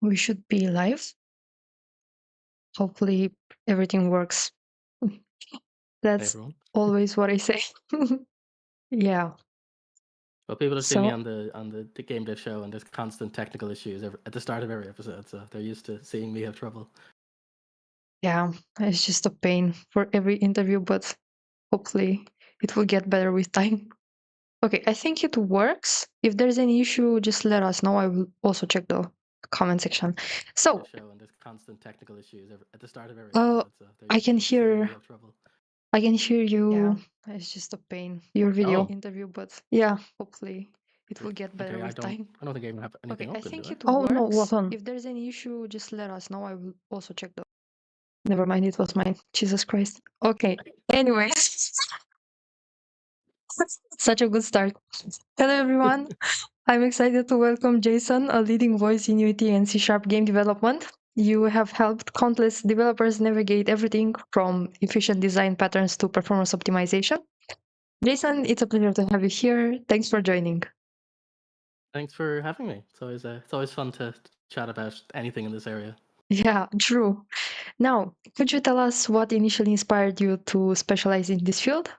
We should be live. Hopefully everything works. Hey That's everyone. always what I say. Yeah. Well, people have seen me So on the game dev show, and there's constant technical issues at the start of every episode, so they're used to seeing me have trouble. yeah, it's just a pain for every interview, but hopefully it will get better with time. Okay, I think it works. If there's any issue, just let us know. I will also check the comment section. The So, show, and there's constant technical issues at the start of every uh, episode, so they're I used can to seeing me hear have trouble. I can hear you. Yeah, it's just a pain. Your video Oh, interview, but yeah, hopefully it will weird. get better Okay, I with don't time. I don't think I even have anything Okay, I open, do think I? it Oh no, works. what on? If there's any issue, just let us know. I will also check the. Never mind, it was mine. Jesus Christ. Okay. Anyways, such a good start. Hello, everyone. I'm excited to welcome Jason, a leading voice in Unity and C# game development. You have helped countless developers navigate everything from efficient design patterns to performance optimization. Jason, it's a pleasure to have you here. Thanks for joining. Thanks for having me. It's always fun to chat about anything in this area. Yeah, true. Now, could you tell us what initially inspired you to specialize in this field?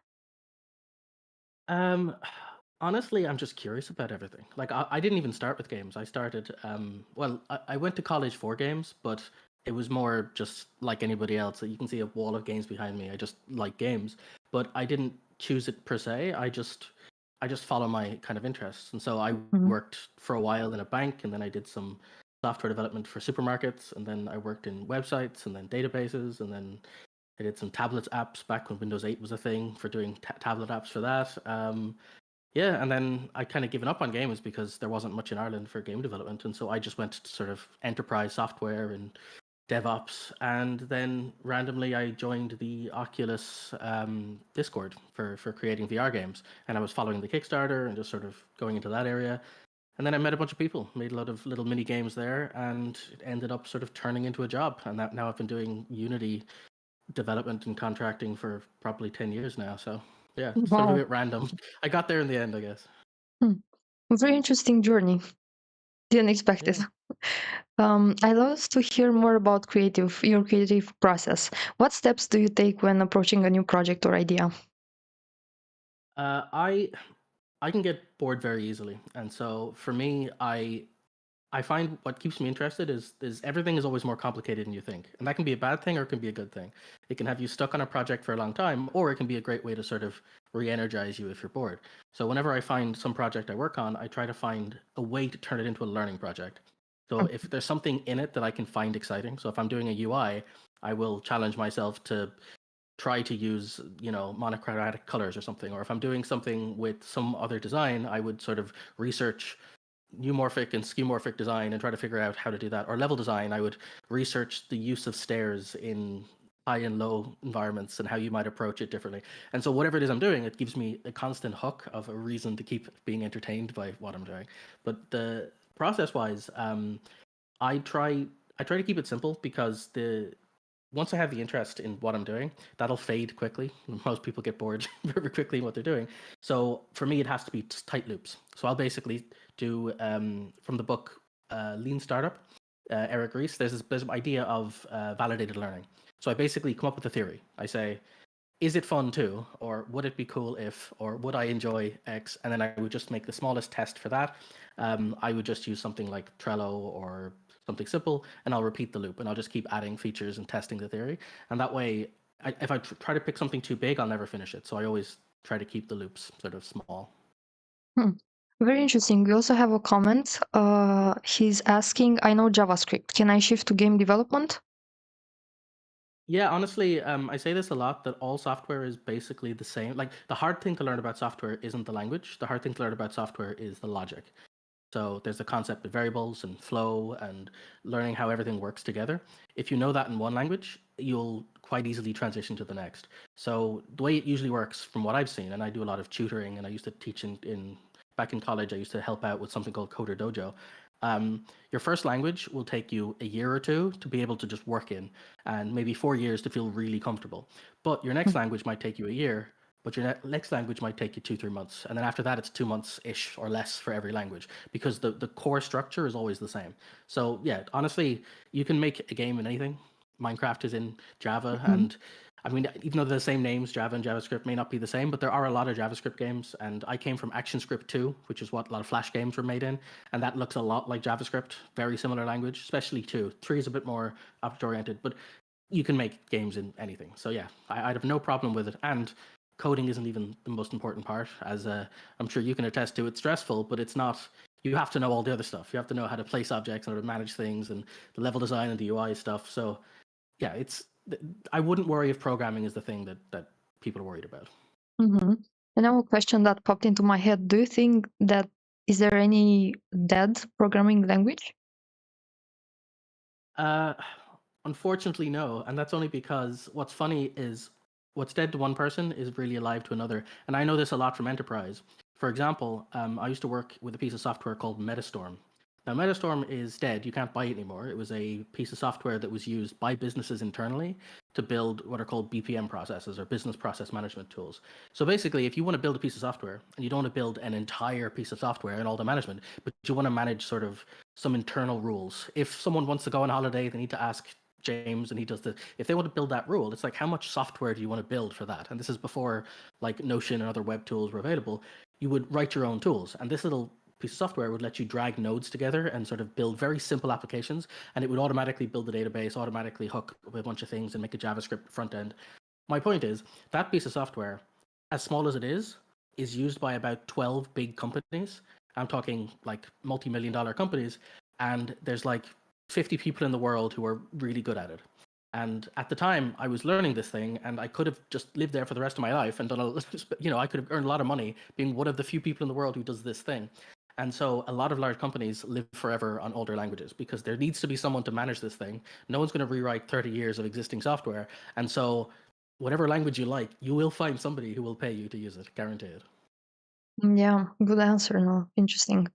Um, honestly, I'm just curious about everything. Like, I didn't even start with games. I started, well, I went to college for games, but it was more just like anybody else. You can see a wall of games behind me. I just like games, but I didn't choose it per se. I just follow my kind of interests. And so I Mhm. worked for a while in a bank, and then I did some software development for supermarkets, and then I worked in websites, and then databases, and then I did some tablet apps back when Windows 8 was a thing for doing tablet apps for that. Yeah, and then I kind of given up on games because there wasn't much in Ireland for game development, and so I just went to sort of enterprise software and DevOps, and then randomly I joined the Oculus Discord for creating VR games, and I was following the Kickstarter and just sort of going into that area, and then I met a bunch of people, made a lot of little mini games there, and it ended up sort of turning into a job, and now I've been doing Unity development and contracting for probably 10 years now. So yeah, sort of a Wow. bit random. I got there in the end, I guess. Hmm. Very interesting journey. Didn't expect it. Yeah. I'd love to hear more about your creative process. What steps do you take when approaching a new project or idea? Uh, I I can get bored very easily, and so for me, I find what keeps me interested is everything is always more complicated than you think, and that can be a bad thing or it can be a good thing. It can have you stuck on a project for a long time, or it can be a great way to sort of re-energize you if you're bored. So whenever I find some project I work on, I try to find a way to turn it into a learning project. So if there's something in it that I can find exciting, so if I'm doing a UI, I will challenge myself to try to use monochromatic colors or something, or if I'm doing something with some other design, I would sort of research neumorphic and skeuomorphic design and try to figure out how to do that. Or level design, I would research the use of stairs in high and low environments and how you might approach it differently. And so whatever it is I'm doing, it gives me a constant hook of a reason to keep being entertained by what I'm doing. But the process wise, I try I try to keep it simple because the once I have the interest in what I'm doing, that'll fade quickly. Most people get bored very quickly in what they're doing. So for me, it has to be tight loops. So I'll basically do from the book Lean Startup, Eric Ries. There's an idea of validated learning. So I basically come up with a theory. I say, is it fun too, or would it be cool if, or would I enjoy X? And then I would just make the smallest test for that. I would just use something like Trello or something simple, and I'll repeat the loop, and I'll just keep adding features and testing the theory. And that way, if I try to pick something too big, I'll never finish it. So I always try to keep the loops sort of small. Hmm. Very interesting. We also have a comment. He's asking, I know JavaScript. Can I shift to game development? Yeah, honestly, I say this a lot that all software is basically the same. Like the hard thing to learn about software isn't the language. The hard thing to learn about software is the logic. So there's the concept of variables and flow and learning how everything works together. If you know that in one language, you'll quite easily transition to the next. So the way it usually works, from what I've seen, and I do a lot of tutoring, and I used to teach in back in college. I used to help out with something called Coder Dojo. Your first language will take you a year or two to be able to just work in, and maybe 4 years to feel really comfortable. But your next language might take you a year, but your next language might take you 2-3 months, and then after that it's 2 months ish or less for every language, because the core structure is always the same. So yeah, honestly, you can make a game in anything. Minecraft is in Java, Mhm. and I mean, even though they're the same names, Java and JavaScript may not be the same, but there are a lot of JavaScript games. And I came from ActionScript 2, which is what a lot of Flash games were made in, and that looks a lot like JavaScript, very similar language, especially 2. 3 is a bit more object oriented, but you can make games in anything. So yeah, I'd have no problem with it. And coding isn't even the most important part, as I'm sure you can attest to. It's stressful, but it's not. You have to know all the other stuff. You have to know how to place objects and how to manage things and the level design and the UI stuff. So yeah, I wouldn't worry if programming is the thing that people are worried about. Mm-hmm. And now a question that popped into my head. Do you think that is there any dead programming language? Uh, Unfortunately, no, and that's only because what's funny is what's dead to one person is really alive to another, and I know this a lot from enterprise. For example, I used to work with a piece of software called Metastorm. Now, Metastorm is dead. You can't buy it anymore. It was a piece of software that was used by businesses internally to build what are called BPM processes, or business process management tools. So basically, if you want to build a piece of software and you don't want to build an entire piece of software and all the management, but you want to manage sort of some internal rules. If someone wants to go on holiday, they need to ask James and he does the, if they want to build that rule, it's like, how much software do you want to build for that? And this is before like Notion and other web tools were available. You would write your own tools, and this little piece of software would let you drag nodes together and sort of build very simple applications, and it would automatically build the database, automatically hook with a bunch of things and make a JavaScript front end. My point is that piece of software, as small as it is used by about 12 big companies. I'm talking like multi-million dollar companies, and there's like 50 people in the world who are really good at it. And at the time, I was learning this thing, and I could have just lived there for the rest of my life and done I could have earned a lot of money being one of the few people in the world who does this thing. And so a lot of large companies live forever on older languages because there needs to be someone to manage this thing. No one's going to rewrite 30 years of existing software. And so whatever language you like, you will find somebody who will pay you to use it, guaranteed. Yeah, good answer. No, interesting.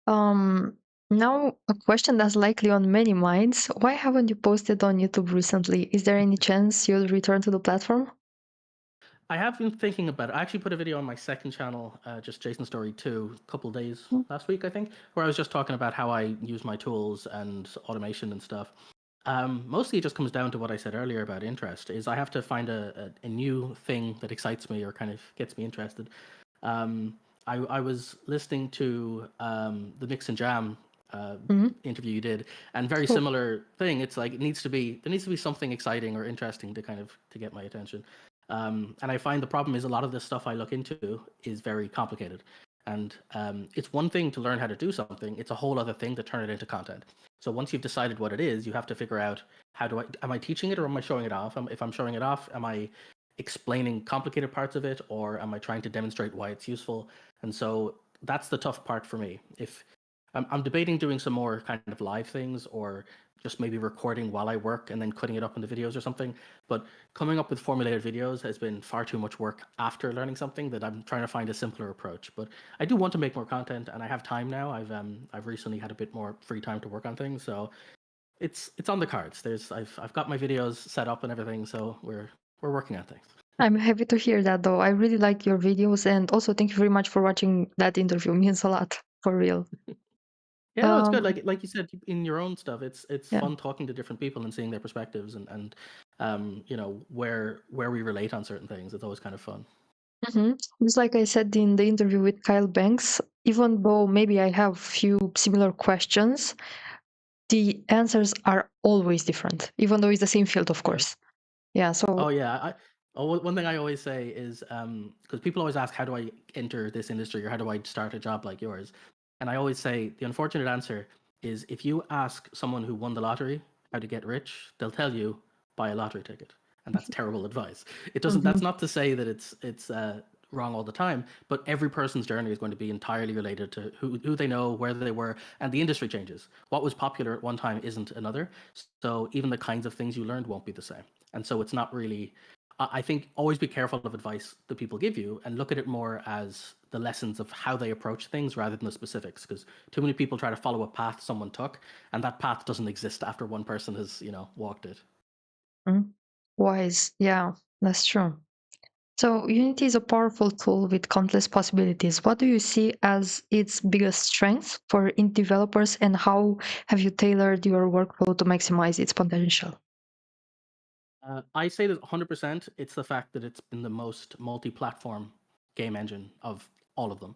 Um, Now a question that's likely on many minds. Why haven't you posted on YouTube recently? Is there any chance you'll return to the platform? I have been thinking about it. I actually put a video on my second channel, just Jason Storey 2, a couple days last week, I think, where I was just talking about how I use my tools and automation and stuff. Mostly it just comes down to what I said earlier about interest, is I have to find a new thing that excites me or kind of gets me interested. I was listening to the Mix and Jam Mhm. interview you did, and very Oh, similar thing. It's like there needs to be something exciting or interesting to kind of to get my attention. And I find the problem is a lot of the stuff I look into is very complicated. And it's one thing to learn how to do something; it's a whole other thing to turn it into content. So once you've decided what it is, you have to figure out am I teaching it or am I showing it off? If I'm showing it off, am I explaining complicated parts of it, or am I trying to demonstrate why it's useful? And so that's the tough part for me. If I'm debating doing some more kind of live things, or just maybe recording while I work and then cutting it up into videos or something. But coming up with formulated videos has been far too much work after learning something, that I'm trying to find a simpler approach. But I do want to make more content, and I have time now. I've recently had a bit more free time to work on things, so it's on the cards. I've got my videos set up and everything, so we're working on things. I'm happy to hear that though. I really like your videos, and also thank you very much for watching that interview. It means a lot, for real. Yeah, no, it's good. Um, Like you said, in your own stuff, it's yeah. fun talking to different people and seeing their perspectives, and where we relate on certain things. It's always kind of fun. Just like I said in the interview with Kyle Banks, even though maybe I have few similar questions, the answers are always different, even though it's the same field, of Really? course. Yeah, Oh so yeah. One thing I always say is because people always ask how do I enter this industry or how do I start a job like yours, and I always say the unfortunate answer is if you ask someone who won the lottery how to get rich, they'll tell you buy a lottery ticket, and that's terrible advice. It doesn't. mhm, That's not to say that it's wrong all the time, but every person's journey is going to be entirely related to who they know, where they were, and the industry changes. What was popular at one time isn't another, so even the kinds of things you learned won't be the same. And so it's not really, I think always be careful of advice that people give you and look at it more as the lessons of how they approach things rather than the specifics, because too many people try to follow a path someone took, and that path doesn't exist after one person has walked it. mhm. Wise. Yeah, that's true. So Unity is a powerful tool with countless possibilities. What do you see as its biggest strengths for indie developers, and how have you tailored your workflow to maximize its potential? I say that 100%. It's the fact that it's been the most multi-platform game engine of all of them,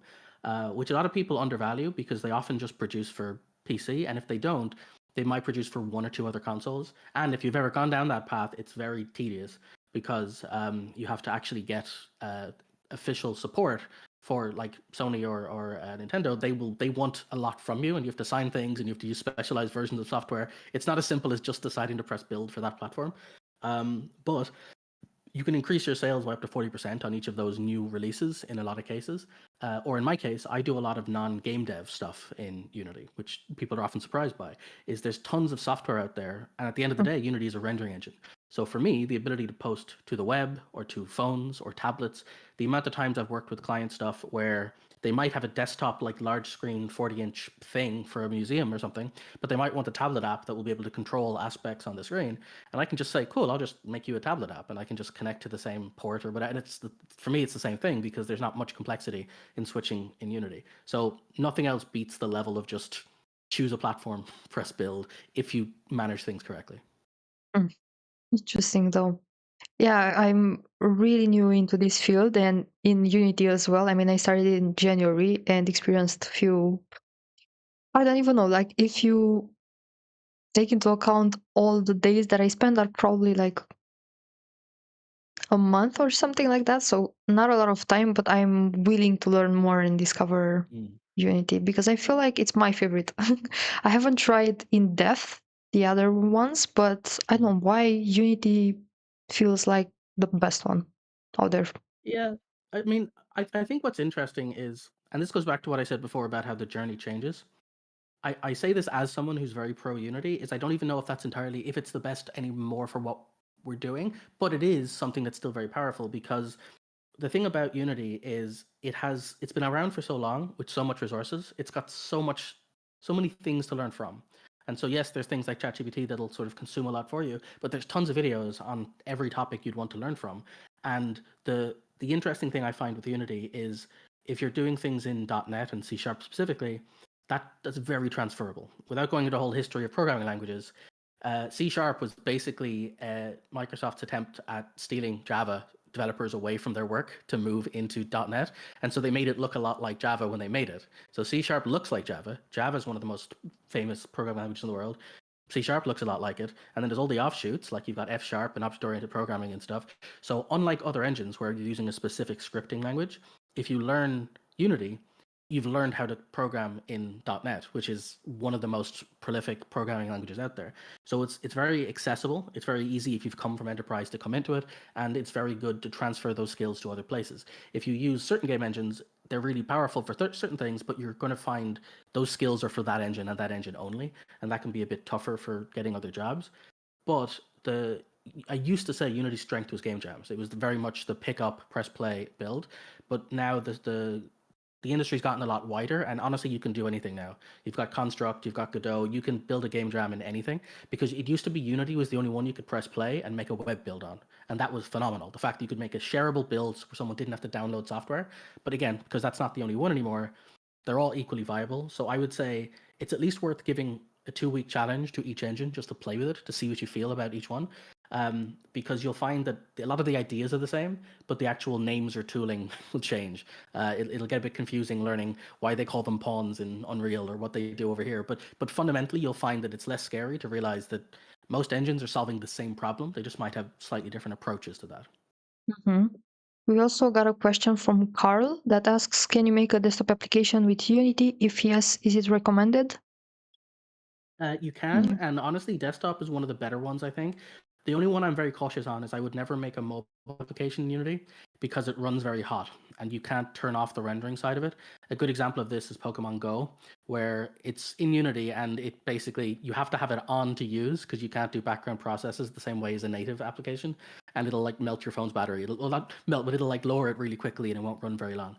which a lot of people undervalue because they often just produce for PC, and if they don't, they might produce for one or two other consoles. And if you've ever gone down that path, it's very tedious because you have to actually get official support for like Sony or Nintendo. They want a lot from you, and you have to sign things, and you have to use specialized versions of software. It's not as simple as just deciding to press build for that platform. But you can increase your sales by up to 40% on each of those new releases in a lot of cases. Or in my case, I do a lot of non-game dev stuff in Unity, which people are often surprised by, is there's tons of software out there. And at the end of the day, Unity is a rendering engine. So for me, the ability to post to the web or to phones or tablets, the amount of times I've worked with client stuff where they might have a desktop, like large screen 40-inch thing for a museum or something, but they might want a tablet app that will be able to control aspects on the screen. And I can just say, cool, I'll just make you a tablet app, and I can just connect to the same port or whatever. And for me, it's the same thing because there's not much complexity in switching in Unity. So nothing else beats the level of just choose a platform, press build, if you manage things correctly. Mm, Interesting, though. Yeah, I'm really new into this field and in Unity as well. I mean, I started in January and experienced a few. I don't even know, like, if you take into account all the days that I spend, are probably like a month or something like that. So not a lot of time, but I'm willing to learn more and discover Mm. Unity because I feel like it's my favorite. I haven't tried in depth the other ones, but I don't Mm. know why Unity feels like the best one out there. Yeah, I mean, I think what's interesting is, and this goes back to what I said before about how the journey changes. I say this as someone who's very pro Unity, is I don't even know if that's entirely, if it's the best anymore for what we're doing, but it is something that's still very powerful because the thing about Unity is it's been around for so long with so much resources. It's got so many things to learn from. And so yes, there's things like ChatGPT that'll sort of consume a lot for you, but there's tons of videos on every topic you'd want to learn from. And the interesting thing I find with Unity is if you're doing things in .NET and C# specifically, that's very transferable. Without going into a whole history of programming languages, C# was basically Microsoft's attempt at stealing Java developers away from their work to move into .NET, and so they made it look a lot like Java when they made it. So C# looks like Java. Java is one of the most famous programming languages in the world. C# looks a lot like it, and then there's all the offshoots, like you've got F# and object-oriented programming and stuff. So unlike other engines where you're using a specific scripting language, if you learn Unity, you've learned how to program in .NET, which is one of the most prolific programming languages out there. So it's very accessible. It's very easy if you've come from enterprise to come into it, and it's very good to transfer those skills to other places. If you use certain game engines, they're really powerful for certain things, but you're going to find those skills are for that engine and that engine only, and that can be a bit tougher for getting other jobs. But I used to say Unity's strength was game jams. It was very much the pick up, press play, build. But now the industry's gotten a lot wider, and honestly, you can do anything now. You've got Construct, you've got Godot, you can build a game jam in anything, because it used to be Unity was the only one you could press play and make a web build on, and that was phenomenal. The fact that you could make a shareable build where someone didn't have to download software, but again, because that's not the only one anymore, they're all equally viable. So I would say it's at least worth giving a 2 week challenge to each engine just to play with it to see what you feel about each one. Because you'll find that a lot of the ideas are the same, but the actual names or tooling will change. It'll get a bit confusing learning why they call them pawns in Unreal or what they do over here. But fundamentally, you'll find that it's less scary to realize that most engines are solving the same problem. They just might have slightly different approaches to that. Mhm. We also got a question from Carl that asks, can you make a desktop application with Unity? If yes, is it recommended? You can, Yeah. and honestly, desktop is one of the better ones, I think. The only one I'm very cautious on is I would never make a mobile application in Unity because it runs very hot and you can't turn off the rendering side of it. A good example of this is Pokemon Go, where it's in Unity and it basically, you have to have it on to use because you can't do background processes the same way as a native application, and it'll like melt your phone's battery. It'll, well, not melt, but it'll like lower it really quickly and it won't run very long.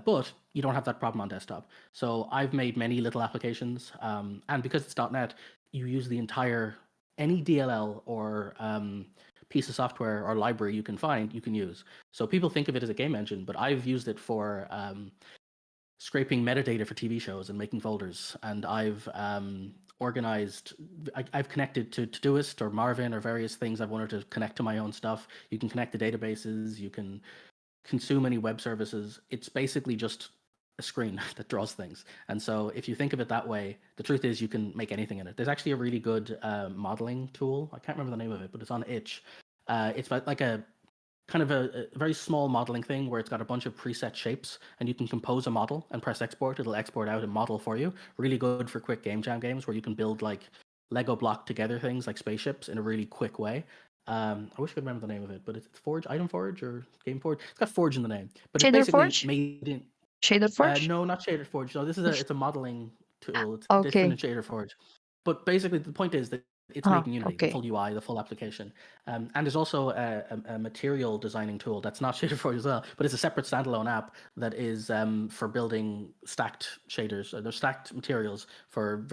But you don't have that problem on desktop. So I've made many little applications, and because it's .NET, you use the entire any DLL or piece of software or library you can find, you can use. So people think of it as a game engine, but I've used it for scraping metadata for TV shows and making folders. And I've organized, I've connected to Todoist or Marvin or various things I've wanted to connect to my own stuff. You can connect to databases, you can consume any web services. It's basically just a screen that draws things. And so if you think of it that way, the truth is you can make anything in it. There's actually a really good modeling tool. I can't remember the name of it, but it's on itch. It's like a kind of a very small modeling thing where it's got a bunch of preset shapes and you can compose a model and press export. It'll export out a model for you. Really good for quick game jam games where you can build like Lego block together things like spaceships in a really quick way. I wish I could remember the name of it, but it's Forge, Item Forge, or Game Forge. It's got Forge in the name, but it's Shader basically Forge? made in. Shader Forge? No, not Shader Forge. No, it's a modeling tool. It's different Okay. than Shader Forge. But basically, the point is that it's made in Unity, the Okay. full UI, the full application. And there's also a material designing tool that's not Shader Forge as well, but it's a separate standalone app that is for building stacked shaders. There's stacked materials for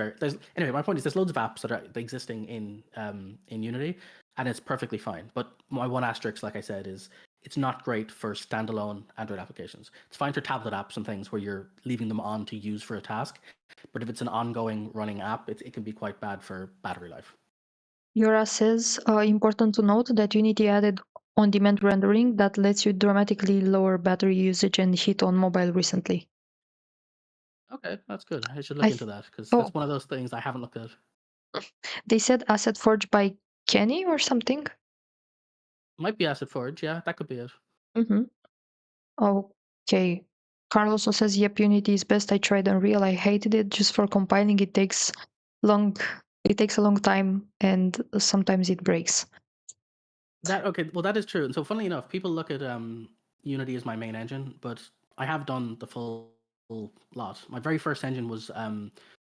anyway. My point is there's loads of apps that are existing in Unity, and it's perfectly fine. But my one asterisk, like I said, is it's not great for standalone Android applications. It's fine for tablet apps and things where you're leaving them on to use for a task. But if it's an ongoing running app, it can be quite bad for battery life. Yura says, important to note that Unity added on-demand rendering that lets you dramatically lower battery usage and heat on mobile recently. Okay, that's good. I should I look into th- that because oh, that's one of those things I haven't looked at. they said Asset Forge by Kenny or something. Might be Asset Forge. Yeah, that could be it. Mm-hmm. Okay. Carl also says, yep, Unity is best. I tried Unreal. I hated it just for compiling. Long. It takes a long time, and sometimes it breaks. That okay. Well, that is true. And so, funnily enough, people look at Unity as my main engine, but I have done the full lot. My very first engine was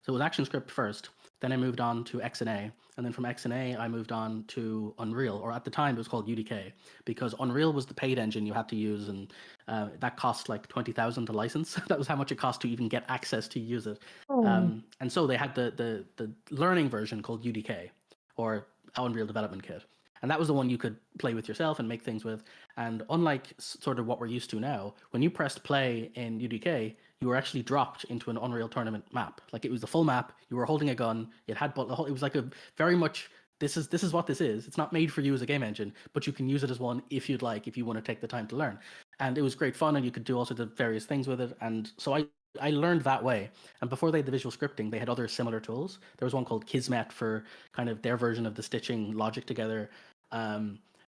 so it was ActionScript first. Then I moved on to XNA, and then from XNA I moved on to Unreal, or at the time it was called UDK, because Unreal was the paid engine you had to use, and that cost like 20,000 to license. That was how much it cost to even get access to use it. Oh. And so they had the learning version called UDK, or Unreal Development Kit, and that was the one you could play with yourself and make things with. And unlike sort of what we're used to now, when you pressed play in UDK, you were actually dropped into an Unreal Tournament map. Like it was the full map. You were holding a gun. It had it was like a very much this is what this is. It's not made for you as a game engine, but you can use it as one if you'd like, if you want to take the time to learn. And it was great fun, and you could do all sorts of various things with it. And so I learned that way. And before they had the visual scripting, they had other similar tools. There was one called Kismet for kind of their version of the stitching logic together.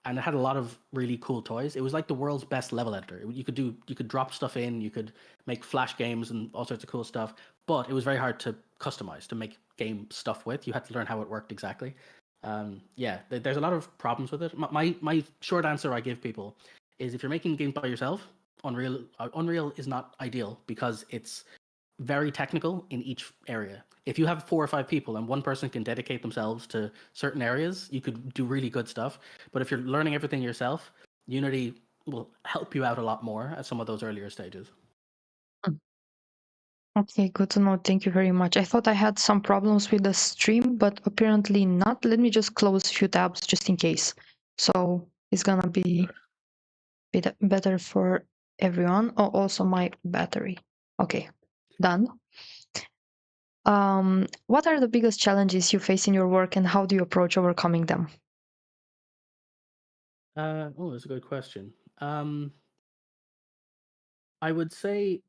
And it had a lot of really cool toys. It was like the world's best level editor. You could drop stuff in, you could make flash games and all sorts of cool stuff, but it was very hard to customize, to make game stuff with. You had to learn how it worked exactly. Yeah, there's a lot of problems with it. My short answer I give people is if you're making games by yourself, Unreal is not ideal because it's very technical in each area. If you have 4 or 5 people and one person can dedicate themselves to certain areas, you could do really good stuff. But if you're learning everything yourself, Unity will help you out a lot more at some of those earlier stages. Okay, good to know. Thank you very much. I thought I had some problems with the stream, but apparently not. Let me just close a few tabs just in case. So it's gonna be better for everyone. Oh, also my battery. Okay, done. What are the biggest challenges you face in your work, and how do you approach overcoming them? Oh, that's a good question. I would say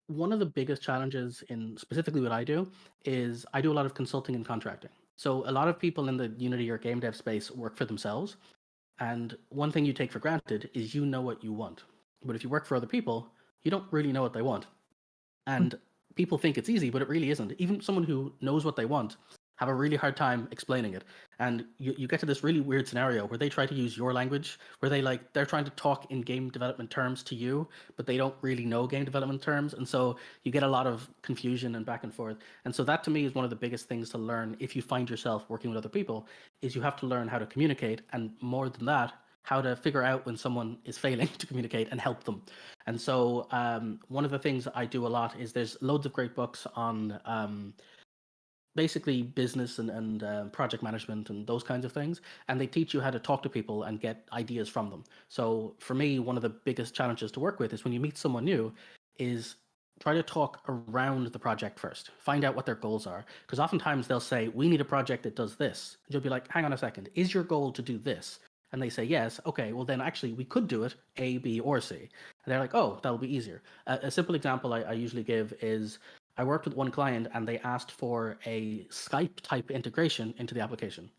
one of the biggest challenges in specifically what I do is I do a lot of consulting and contracting. So a lot of people in the Unity or game dev space work for themselves. And one thing you take for granted is you know what you want. But if you work for other people, you don't really know what they want. And people think it's easy, but it really isn't. Even someone who knows what they want have a really hard time explaining it. And you get to this really weird scenario where they try to use your language, where they're trying to talk in game development terms to you, but they don't really know game development terms. And so you get a lot of confusion and back and forth. And so that to me is one of the biggest things to learn if you find yourself working with other people, is you have to learn how to communicate, and more than that, how to figure out when someone is failing to communicate and help them. And so one of the things I do a lot is there's loads of great books on basically business and project management and those kinds of things. And they teach you how to talk to people and get ideas from them. So for me, one of the biggest challenges to work with is when you meet someone new, is try to talk around the project first. Find out what their goals are. Because oftentimes they'll say, we need a project that does this. And you'll be like, hang on a second, is your goal to do this? And they say, yes. Okay, well, then actually we could do it A, B, or C. And they're like, oh, that'll be easier. A simple example I usually give is I worked with one client and they asked for a Skype type integration into the application.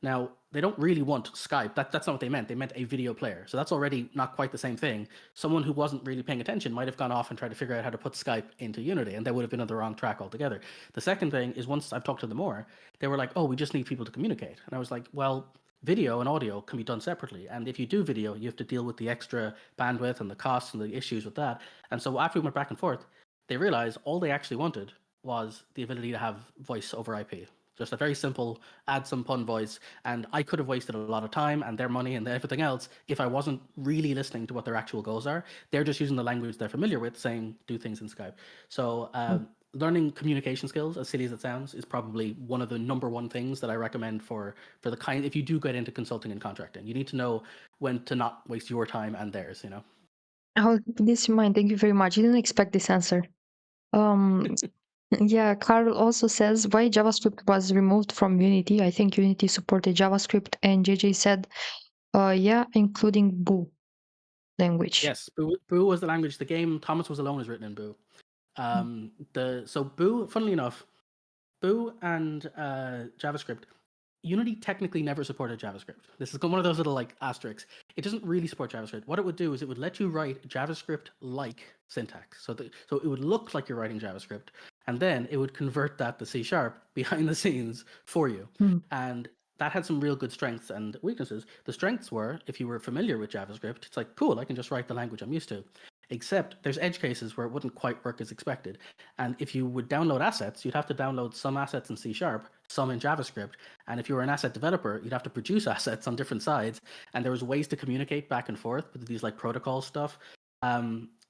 Now, they don't really want Skype. That's not what they meant. They meant a video player. So that's already not quite the same thing. Someone who wasn't really paying attention might have gone off and tried to figure out how to put Skype into Unity, and they would have been on the wrong track altogether. The second thing is once I've talked to them more, they were like, oh, we just need people to communicate. And I was like, well, video and audio can be done separately. And if you do video, you have to deal with the extra bandwidth and the costs and the issues with that. And so after we went back and forth, they realized all they actually wanted was the ability to have voice over IP. Just a very simple add some pun voice. And I could have wasted a lot of time and their money and everything else if I wasn't really listening to what their actual goals are. They're just using the language they're familiar with, saying do things in Skype. So learning communication skills, as silly as it sounds, is probably one of the number one things that I recommend for the kind, if you do get into consulting and contracting. You need to know when to not waste your time and theirs, you know? I'll keep this in mind. Thank you very much. I didn't expect this answer. Yeah, Carl also says why JavaScript was removed from Unity. I think Unity supported JavaScript, and JJ said, yeah, including Boo language. Yes, Boo was the language. The game Thomas Was Alone is written in Boo. So Boo, funnily enough, Boo and JavaScript, Unity technically never supported JavaScript. This is one of those little like asterisks. It doesn't really support JavaScript. What it would do is it would let you write JavaScript-like syntax. So it would look like you're writing JavaScript, and then it would convert that to C# behind the scenes for you. And that had some real good strengths and weaknesses. The strengths were, if you were familiar with JavaScript, it's like, cool, I can just write the language I'm used to. Except there's edge cases where it wouldn't quite work as expected. And if you would download assets, you'd have to download some assets in C#, some in JavaScript. And if you were an asset developer, you'd have to produce assets on different sides. And there was ways to communicate back and forth with these like protocol stuff.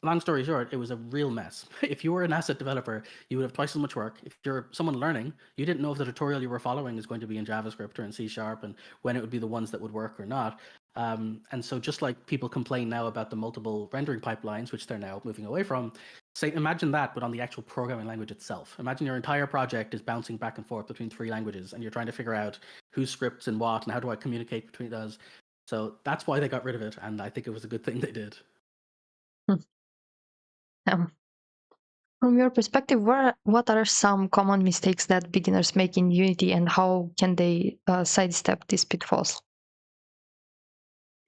Long story short, it was a real mess. If you were an asset developer, you would have twice as much work. If you're someone learning, you didn't know if the tutorial you were following is going to be in JavaScript or in C# and when it would be the ones that would work or not. And so just like people complain now about the multiple rendering pipelines, which they're now moving away from, say, imagine that, but on the actual programming language itself. Imagine your entire project is bouncing back and forth between 3 languages, and you're trying to figure out whose scripts and what, and how do I communicate between those. So that's why they got rid of it, and I think it was a good thing they did. From your perspective, what are some common mistakes that beginners make in Unity, and how can they sidestep these pitfalls?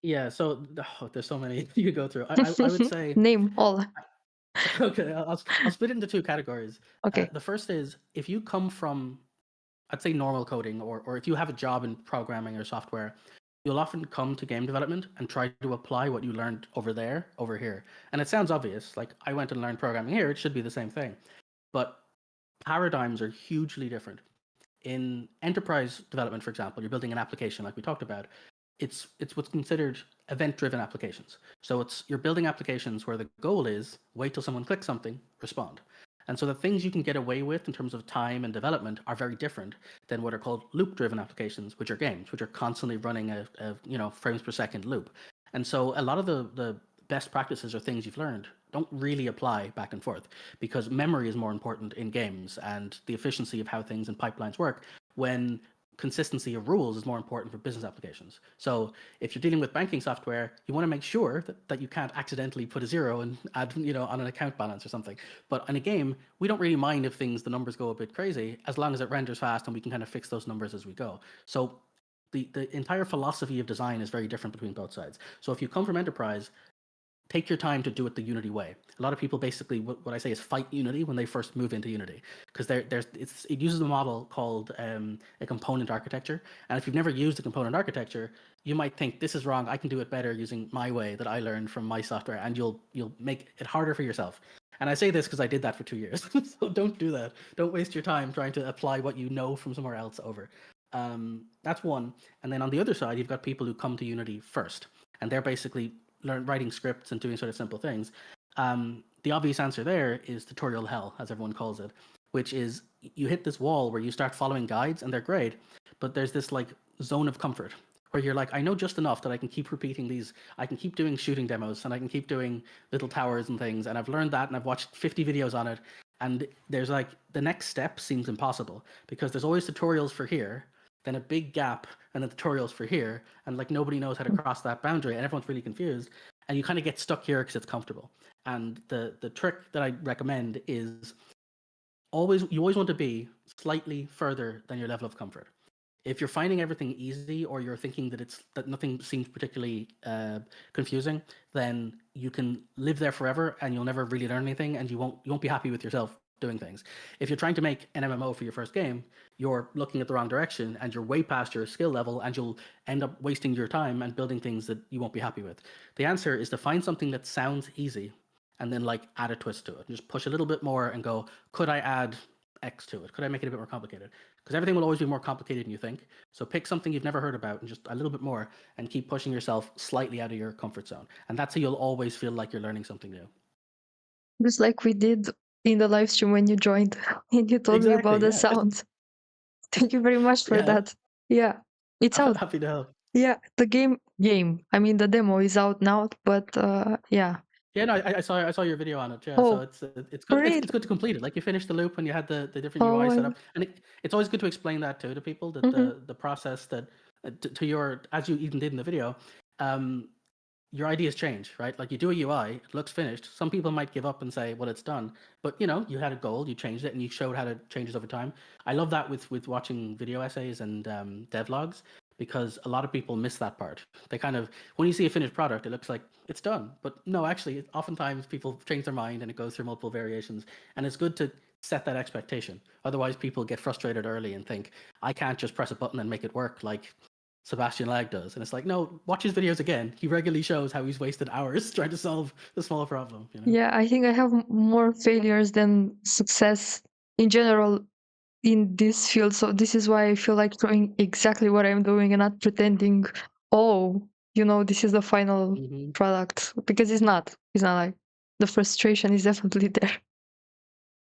Yeah, so there's so many you go through. I would say Name all. okay, I'll split it into 2 categories. Okay. The first is if you come from, I'd say, normal coding, or if you have a job in programming or software, you'll often come to game development and try to apply what you learned over there over here. And it sounds obvious, like I went and learned programming here, it should be the same thing. But paradigms are hugely different. In enterprise development, for example, you're building an application like we talked about. It's what's considered event-driven applications. So you're building applications where the goal is wait till someone clicks something, respond. And so the things you can get away with in terms of time and development are very different than what are called loop-driven applications, which are games, which are constantly running a frames per second loop. And so a lot of the best practices or things you've learned don't really apply back and forth because memory is more important in games and the efficiency of how things and pipelines work when consistency of rules is more important for business applications. So if you're dealing with banking software, you want to make sure that you can't accidentally put a 0 and add, on an account balance or something. But in a game, we don't really mind if the numbers go a bit crazy as long as it renders fast and we can kind of fix those numbers as we go. So the entire philosophy of design is very different between both sides. So if you come from enterprise, take your time to do it the Unity way. A lot of people basically, what I say is fight Unity when they first move into Unity, because it uses a model called a component architecture. And if you've never used a component architecture, you might think this is wrong. I can do it better using my way that I learned from my software, and you'll make it harder for yourself. And I say this because I did that for 2 years. So don't do that. Don't waste your time trying to apply what you know from somewhere else over. That's one. And then on the other side, you've got people who come to Unity first, and they're basically writing scripts and doing sort of simple things. The obvious answer there is tutorial hell, as everyone calls it, which is you hit this wall where you start following guides, and they're great, but there's this like zone of comfort where you're like, I know just enough that I can keep repeating these. I can keep doing shooting demos, and I can keep doing little towers and things, and I've learned that, and I've watched 50 videos on it, and there's like the next step seems impossible because there's always tutorials for here, then a big gap, and then tutorials for here, and like nobody knows how to cross that boundary, and everyone's really confused, and you kind of get stuck here because it's comfortable. And the trick that I recommend is you always want to be slightly further than your level of comfort. If you're finding everything easy, or you're thinking that nothing seems particularly confusing, then you can live there forever and you'll never really learn anything, and you won't be happy with yourself doing things. If you're trying to make an MMO for your first game, you're looking at the wrong direction and you're way past your skill level, and you'll end up wasting your time and building things that you won't be happy with. The answer is to find something that sounds easy and then like add a twist to it. Just push a little bit more and go, could I add X to it? Could I make it a bit more complicated? Because everything will always be more complicated than you think. So pick something you've never heard about and just a little bit more, and keep pushing yourself slightly out of your comfort zone. And that's how you'll always feel like you're learning something new. Just like we did in the live stream when you joined and you told me about Exactly. the Yeah. sounds. Thank you very much for Yeah. that. Yeah, it's out. Happy to help. Yeah, the game. I mean, the demo is out now, but yeah. Yeah, no, I saw your video on it. Yeah, so Oh, it's good. great. It's good to complete it. Like you finished the loop and you had the different Oh, UI set up, and it's always good to explain that too to people, that mhm. the process that to your, as you even did in the video, um, your ideas change, right? Like you do a UI, it looks finished. Some people might give up and say, well, it's done. But you had a goal, you changed it, and you showed how to change it over time. I love that with watching video essays and devlogs, because a lot of people miss that part. They kind of, when you see a finished product, it looks like it's done. But no, actually, oftentimes people change their mind and it goes through multiple variations. And it's good to set that expectation. Otherwise, people get frustrated early and think, I can't just press a button and make it work like Sebastian Lag does. And it's like, no, watch his videos again. He regularly shows how he's wasted hours trying to solve the small problem. Yeah, I think I have more failures than success in general in this field. So this is why I feel like doing exactly what I'm doing and not pretending, oh, this is the final Mm-hmm. product, because it's not. It's not like the frustration is definitely there.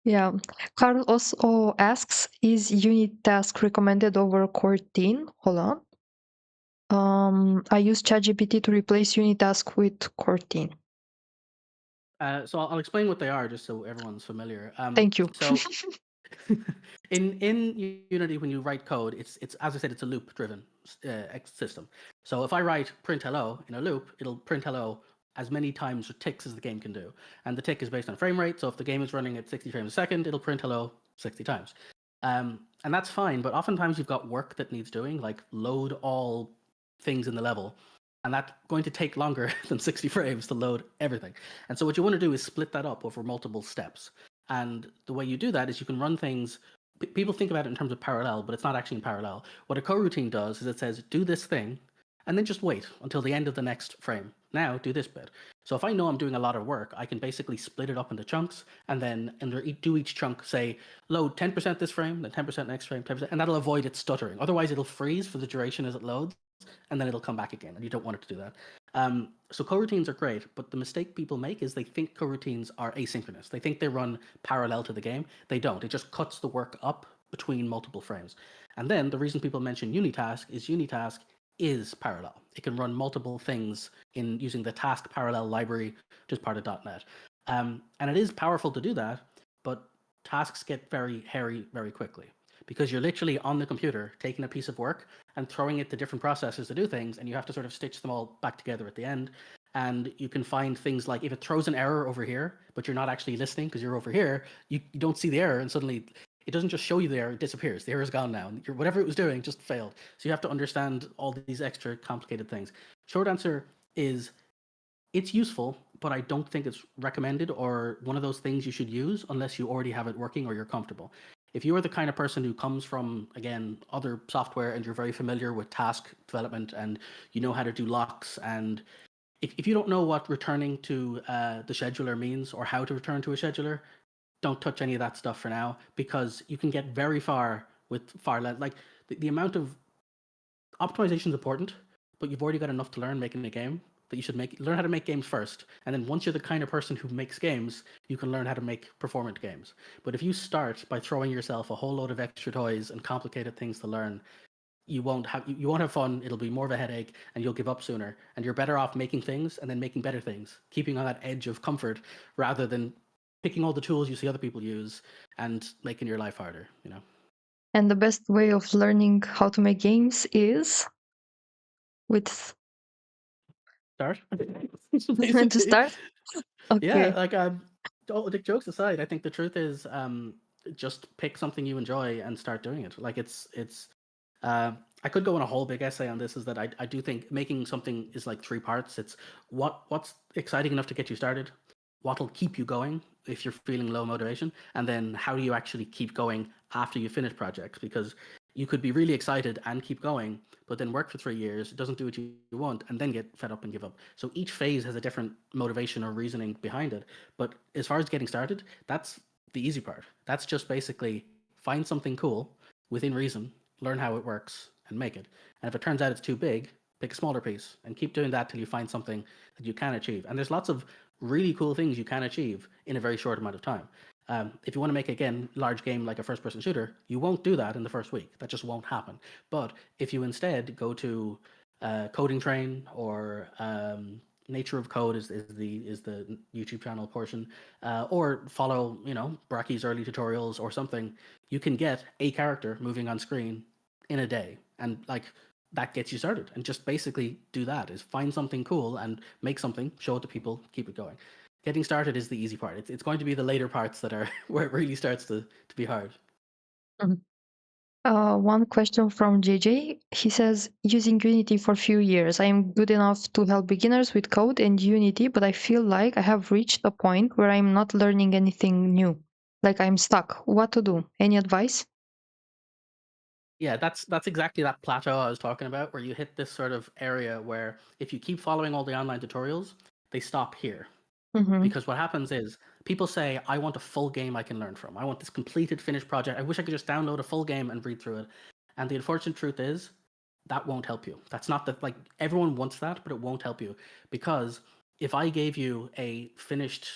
Yeah. Carl also asks, is unit task recommended over Cortin? Hold on. I use ChatGPT to replace Unitask with Cortin. So I'll explain what they are just so everyone's familiar. Thank you. So in Unity, when you write code, it's as I said, it's a loop-driven system. So if I write print hello in a loop, it'll print hello as many times or ticks as the game can do, and the tick is based on frame rate. So if the game is running at 60 frames a second, it'll print hello 60 times, and that's fine. But oftentimes you've got work that needs doing, like load all things in the level, and that's going to take longer than 60 frames to load everything. And so what you want to do is split that up over multiple steps. And the way you do that is you can run things. People think about it in terms of parallel, but it's not actually in parallel. What a coroutine does is it says, do this thing, and then just wait until the end of the next frame. Now do this bit. So if I know I'm doing a lot of work, I can basically split it up into chunks, and then do each chunk, say, load 10% this frame, then 10% next frame, 10%, and that'll avoid it stuttering. Otherwise, it'll freeze for the duration as it loads, and then it'll come back again, and you don't want it to do that. So coroutines are great, but the mistake people make is they think coroutines are asynchronous. They think they run parallel to the game. They don't. It just cuts the work up between multiple frames. And then the reason people mention Unitask is Unitask is parallel. It can run multiple things in using the task parallel library, which is part of .NET. And it is powerful to do that, but tasks get very hairy very quickly, because you're literally on the computer taking a piece of work and throwing it to different processes to do things, and you have to sort of stitch them all back together at the end. And you can find things like, if it throws an error over here, but you're not actually listening because you're over here, you don't see the error, and suddenly it doesn't just show you the error, it disappears. The error is gone now, and whatever it was doing just failed. So you have to understand all these extra complicated things. Short answer is, it's useful, but I don't think it's recommended or one of those things you should use unless you already have it working or you're comfortable. If you are the kind of person who comes from, again, other software, and you're very familiar with task development and you know how to do locks, and if you don't know what returning to the scheduler means or how to return to a scheduler, don't touch any of that stuff for now, because you can get very far with far less. Like the amount of optimization is important, but you've already got enough to learn making a game that you should learn how to make games first, and then once you're the kind of person who makes games, you can learn how to make performant games. But if you start by throwing yourself a whole load of extra toys and complicated things to learn, you won't have fun. It'll be more of a headache, and you'll give up sooner. And you're better off making things and then making better things, keeping on that edge of comfort rather than picking all the tools you see other people use and making your life harder. And the best way of learning how to make games is with Start to basically. start. Yeah, Okay. like the jokes aside, I think the truth is just pick something you enjoy and start doing it. Like it's I could go on a whole big essay on this. Is that I do think making something is like three parts. It's what's exciting enough to get you started, what'll keep you going if you're feeling low motivation, and then how do you actually keep going after you finish projects, because you could be really excited and keep going, but then work for 3 years, it doesn't do what you want, and then get fed up and give up. So each phase has a different motivation or reasoning behind it. But as far as getting started, that's the easy part. That's just basically find something cool within reason, learn how it works, and make it. And if it turns out it's too big, pick a smaller piece and keep doing that till you find something that you can achieve. And there's lots of really cool things you can achieve in a very short amount of time. If you want to make, again, large game like a first-person shooter, you won't do that in the first week. That just won't happen. But if you instead go to Coding Train or Nature of Code is the YouTube channel portion, or follow Bracky's early tutorials or something, you can get a character moving on screen in a day, and like that gets you started. And just basically do that: is find something cool and make something, show it to people, keep it going. Getting started is the easy part. It's going to be the later parts that are where it really starts to be hard. Mhm. One question from JJ. He says, using Unity for a few years, I am good enough to help beginners with code and Unity, but I feel like I have reached a point where I'm not learning anything new. Like I'm stuck. What to do? Any advice? Yeah, that's exactly that plateau I was talking about, where you hit this sort of area where if you keep following all the online tutorials, they stop here. Mm-hmm. Because what happens is people say, I want a full game I can learn from. I want this completed, finished project. I wish I could just download a full game and read through it. And the unfortunate truth is that won't help you. That's not the, like, everyone wants that, but it won't help you. Because if I gave you a finished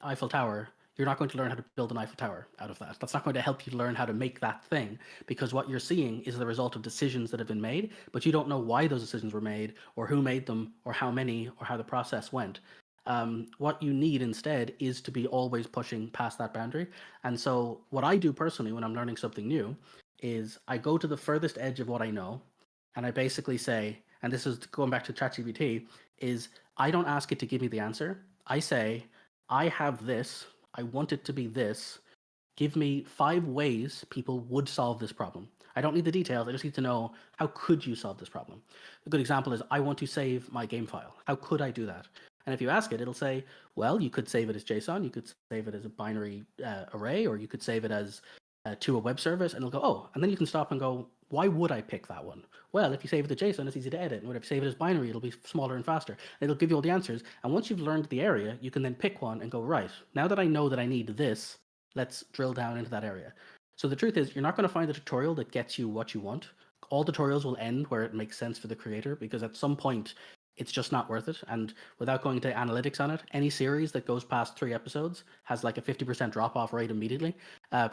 Eiffel Tower, you're not going to learn how to build an Eiffel Tower out of that. That's not going to help you learn how to make that thing, because what you're seeing is the result of decisions that have been made, but you don't know why those decisions were made, or who made them, or how many, or how the process went. What you need instead is to be always pushing past that boundary. And so, what I do personally when I'm learning something new is I go to the furthest edge of what I know, and I basically say, and this is going back to ChatGPT, is I don't ask it to give me the answer. I say, I have this, I want it to be this. Give me 5 ways people would solve this problem. I don't need the details. I just need to know, how could you solve this problem? A good example is, I want to save my game file. How could I do that? And if you ask it, it'll say, well, you could save it as JSON, you could save it as a binary array, or you could save it as to a web service, and it'll go, oh, and then you can stop and go, why would I pick that one? Well, if you save it to JSON, it's easy to edit. And if you save it as binary, it'll be smaller and faster. And it'll give you all the answers. And once you've learned the area, you can then pick one and go, right, now that I know that I need this, let's drill down into that area. So the truth is, you're not going to find a tutorial that gets you what you want. All tutorials will end where it makes sense for the creator, because at some point, it's just not worth it. And without going to analytics on it, any series that goes past 3 episodes has like a 50% drop off rate immediately.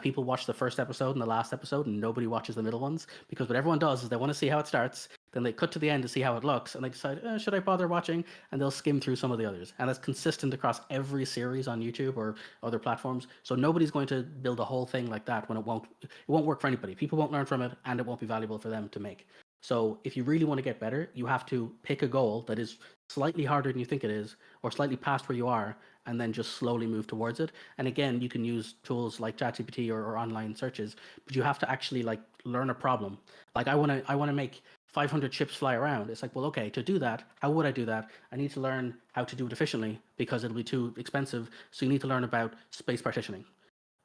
People watch the first episode and the last episode, and nobody watches the middle ones, because what everyone does is they want to see how it starts, then they cut to the end to see how it looks, and they decide, should I bother watching? And they'll skim through some of the others. And that's consistent across every series on YouTube or other platforms. So nobody's going to build a whole thing like that when it won't work for anybody. People won't learn from it, and it won't be valuable for them to make. So if you really want to get better, you have to pick a goal that is slightly harder than you think it is, or slightly past where you are, and then just slowly move towards it. And again, you can use tools like ChatGPT or online searches, but you have to actually like learn a problem. Like I want to make 500 ships fly around. It's like, well, okay, to do that, how would I do that? I need to learn how to do it efficiently, because it'll be too expensive. So you need to learn about space partitioning.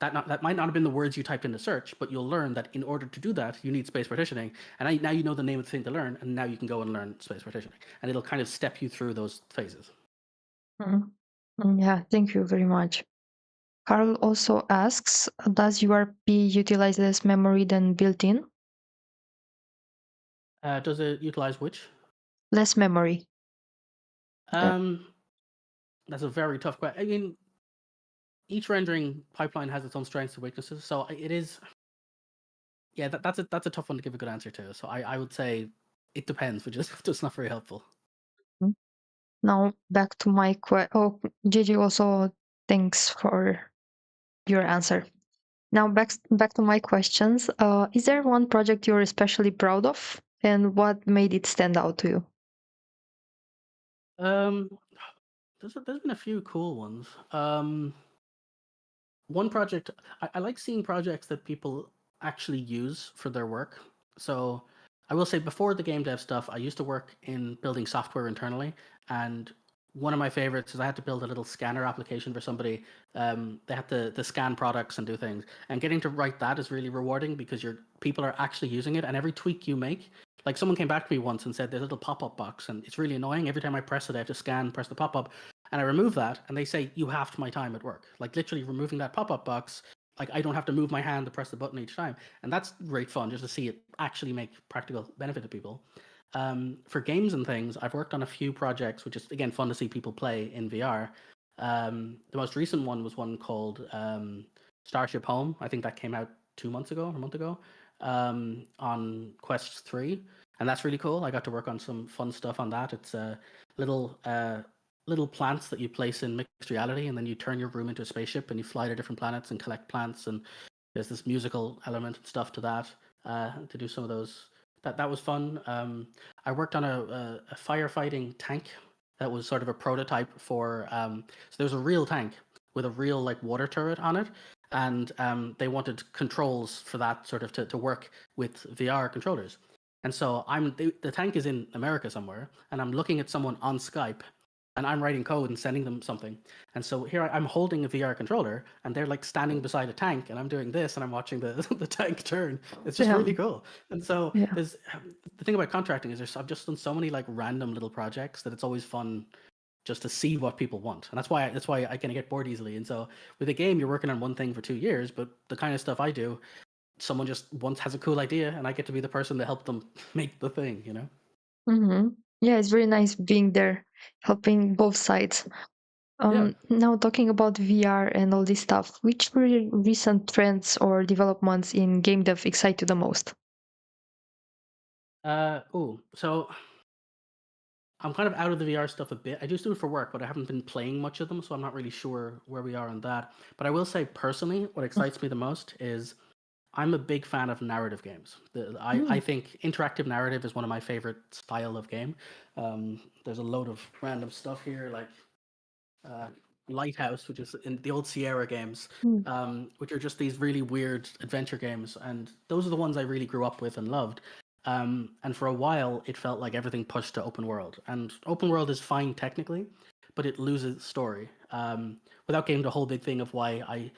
That might not have been the words you typed in the search, but you'll learn that in order to do that, you need space partitioning. And now you know the name of the thing to learn, and now you can go and learn space partitioning. And it'll kind of step you through those phases. Mhm. Yeah, thank you very much. Carl also asks, does URP utilize less memory than built-in? Does it utilize which? Less memory. Um, that's a very tough question. I mean, each rendering pipeline has its own strengths and weaknesses, so it is. Yeah, that's a tough one to give a good answer to. So I would say it depends, which is just not very helpful. Now back to my oh, Gigi also thanks for your answer. Now back to my questions. Is there one project you're especially proud of, and what made it stand out to you? Um, there's been a few cool ones. One project I like seeing projects that people actually use for their work. So I will say before the game dev stuff, I used to work in building software internally, and one of my favorites is I had to build a little scanner application for somebody. They had to scan products and do things, and getting to write that is really rewarding because your people are actually using it, and every tweak you make. Like someone came back to me once and said there's a little pop-up box, and it's really annoying. Every time I press it, I have to press the pop-up, and I remove that, and they say you halved my time at work. Like literally removing that pop-up box, like I don't have to move my hand to press the button each time, and that's great fun just to see it actually make practical benefit to people. For games and things, I've worked on a few projects, which is again fun to see people play in VR. The most recent one was one called Starship Home. I think that came out 2 months ago or a month ago on Quest 3, and that's really cool. I got to work on some fun stuff on that. It's a little plants that you place in mixed reality, and then you turn your room into a spaceship and you fly to different planets and collect plants. And there's this musical element and stuff to that to do some of those. That was fun. I worked on a firefighting tank that was sort of a prototype for. So there's a real tank with a real like water turret on it, and they wanted controls for that sort of to work with VR controllers. And so the tank is in America somewhere, and I'm looking at someone on Skype, and I'm writing code and sending them something. And so here I'm holding a VR controller, and they're like standing beside a tank, and I'm doing this, and I'm watching the the tank turn. It's just Yeah, really cool. And so yeah. there's the thing about contracting is I've just done so many like random little projects that it's always fun just to see what people want, and that's why I kind of get bored easily. And so with a game, you're working on one thing for 2 years, but the kind of stuff I do, someone just once has a cool idea, and I get to be the person to help them make the thing. You know? Mm-hmm. Yeah, it's very nice being there, helping both sides. Yeah. Now talking about VR and all this stuff, which recent trends or developments in game dev excite you the most? So I'm kind of out of the VR stuff a bit. I just do it for work, but I haven't been playing much of them, so I'm not really sure where we are on that. But I will say personally, what excites me the most is I'm a big fan of narrative games. I Mm. think interactive narrative is one of my favorite style of game. There's a load of random stuff here, like uh, Lighthouse, which is in the old Sierra games, Mm. which are just these really weird adventure games, and those are the ones I really grew up with and loved. And for a while, it felt like everything pushed to open world, and open world is fine technically, but it loses story. Without getting the whole big thing of why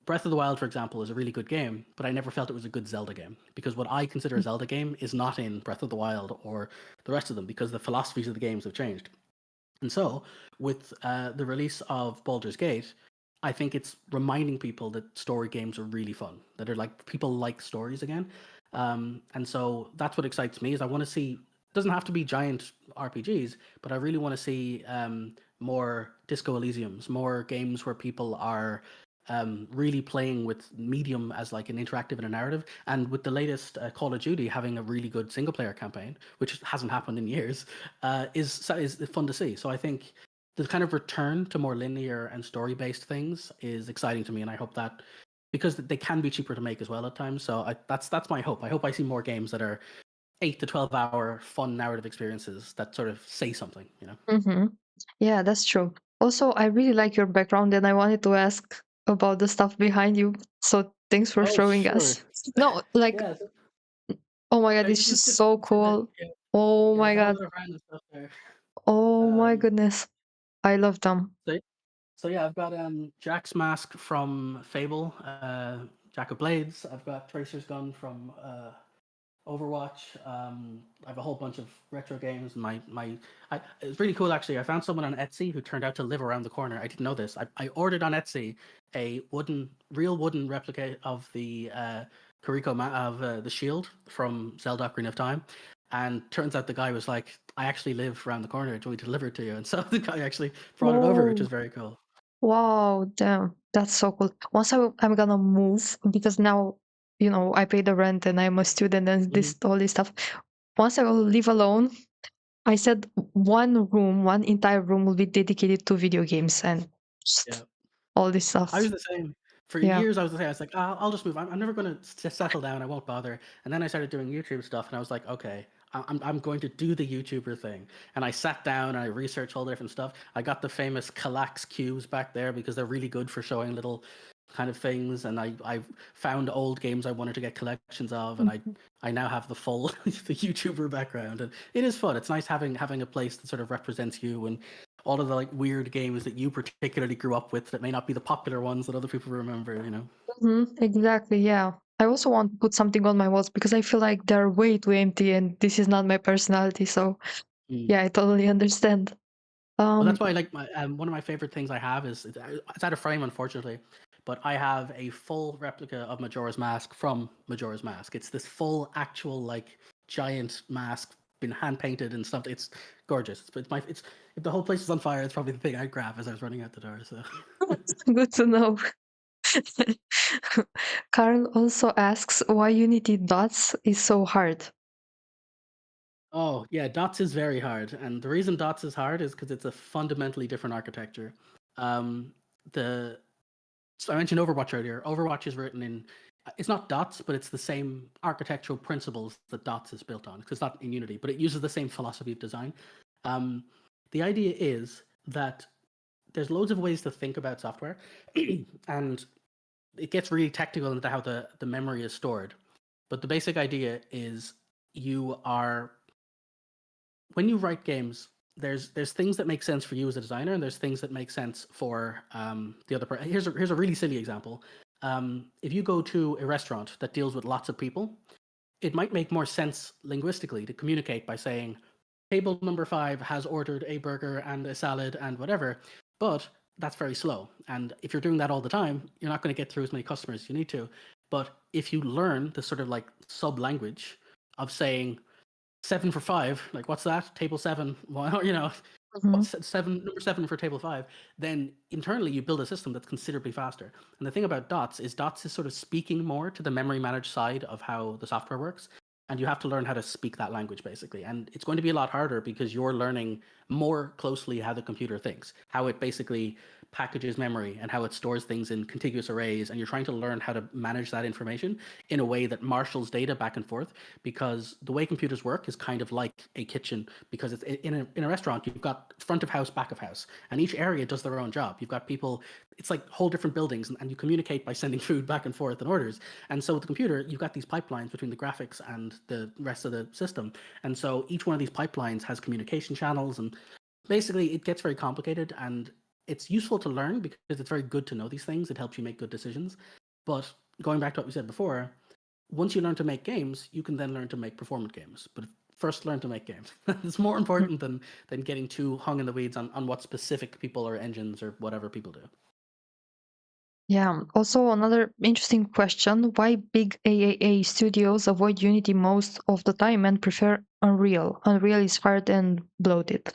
Breath of the Wild, for example, is a really good game, but I never felt it was a good Zelda game because what I consider a Zelda game is not in Breath of the Wild or the rest of them because the philosophies of the games have changed. And so, with the release of Baldur's Gate, I think it's reminding people that story games are really fun. That are like people like stories again, and so that's what excites me. Is I want to see. It doesn't have to be giant RPGs, but I really want to see more Disco Elysiums, more games where people are really playing with medium as like an interactive and a narrative. And with the latest Call of Duty having a really good single player campaign, which hasn't happened in years, is fun to see. So I think the kind of return to more linear and story based things is exciting to me, and I hope that because they can be cheaper to make as well at times. So that's my hope. I hope I see more games that are 8 to 12 hour fun narrative experiences that sort of say something. You know. Mm-hmm. Yeah, that's true. Also, I really like your background, and I wanted to ask about the stuff behind you. So thanks for Oh showing sure. us. No, like, Yeah. So, oh my God, you this can is skip so to the cool. Oh yeah. my There's a whole God. lot of random stuff there. Oh my Um, goodness. I love them. so So yeah, I've got Jack's mask from Fable, Jack of Blades. I've got Tracer's gun from Overwatch. I have a whole bunch of retro games. It's really cool actually. I found someone on Etsy who turned out to live around the corner. I didn't know this. I ordered on Etsy a real wooden replica of the Kuriko of the shield from Zelda: Ocarina of Time, And turns out the guy was like, I actually live around the corner. Do we deliver it to you? And so the guy actually brought it over, which Oh, is very cool. wow, damn, that's so cool. Once I'm gonna move because now, I pay the rent and I'm a student and Hmm. this all this stuff. Once I will live alone, I said one entire room will be dedicated to video games and just Yeah. all this I stuff. was the same. For Yeah. years, I was the same. I was like, I'll just move. I'm never going to settle down. I won't bother. And then I started doing YouTube stuff, and I was like, okay, I'm going to do the YouTuber thing. And I sat down and I researched all the different stuff. I got the famous Kallax cubes back there because they're really good for showing little kind of things. And I found old games I wanted to get collections of, and Mhm. I now have the full the YouTuber background, and it is fun. It's nice having a place that sort of represents you and all of the like weird games that you particularly grew up with that may not be the popular ones that other people remember, you know. Exactly, yeah. I also want to put something on my walls because I feel like they're way too empty and this is not my personality. So Mm. yeah, I totally understand. Well, Um, that's why like my one of my favorite things I have is it's out of frame, unfortunately, but I have a full replica of Majora's Mask from Majora's Mask. It's this full actual like giant mask, been hand painted and stuff. It's gorgeous. It's if the whole place is on fire, it's probably the thing I'd grab as I was running out the door. So. Good to know. Carl also asks why Unity dots is so hard. Oh, yeah, Dots is very hard. And the reason Dots is hard is because it's a fundamentally different architecture. Um, the so I mentioned Overwatch earlier. Overwatch is written in it's not Dots, but it's the same architectural principles that Dots is built on. Because it's not in Unity, but it uses the same philosophy of design. Um, the idea is that there's loads of ways to think about software, and it gets really technical into how the memory is stored. But the basic idea is you are when you write games, there's things that make sense for you as a designer, and there's things that make sense for the other person. Here's a really silly example. If you go to a restaurant that deals with lots of people, it might make more sense linguistically to communicate by saying, "Table number 5 has ordered a burger and a salad and whatever," but that's very slow. And if you're doing that all the time, you're not going to get through as many customers as you need to. But if you learn the sort of like sub language of saying 7 for 5, like what's that? Table 7, well, Mhm. what's number 7 for table 5? Then internally you build a system that's considerably faster. And the thing about Dots is sort of speaking more to the memory managed side of how the software works. And you have to learn how to speak that language basically. And it's going to be a lot harder because you're learning more closely how the computer thinks, how it basically packages memory and how it stores things in contiguous arrays. And you're trying to learn how to manage that information in a way that marshals data back and forth, because the way computers work is kind of like a kitchen, because it's in a restaurant you've got front of house, back of house, and each area does their own job. You've got people, it's like whole different buildings, and you communicate by sending food back and forth and orders. And so with the computer you've got these pipelines between the graphics and the rest of the system, and so each one of these pipelines has communication channels, and basically it gets very complicated. And it's useful to learn because it's very good to know these things. It helps you make good decisions. But going back to what we said before, once you learn to make games, you can then learn to make performant games. But first, learn to make games. It's more important than getting too hung in the weeds on what specific people or engines or whatever people do. Yeah. Also, another interesting question: why big AAA studios avoid Unity most of the time and prefer Unreal? Unreal is hard and bloated.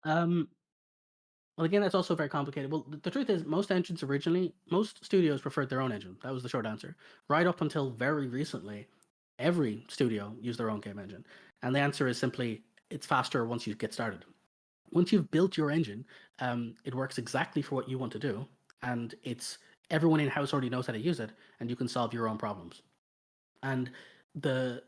Um, well, again, that's also very complicated. Well, the truth is, most studios preferred their own engine. That was the short answer. Right up until very recently, every studio used their own game engine. And the answer is simply, it's faster once you get started. Once you've built your engine, it works exactly for what you want to do, and it's everyone in house already knows how to use it, and you can solve your own problems. And the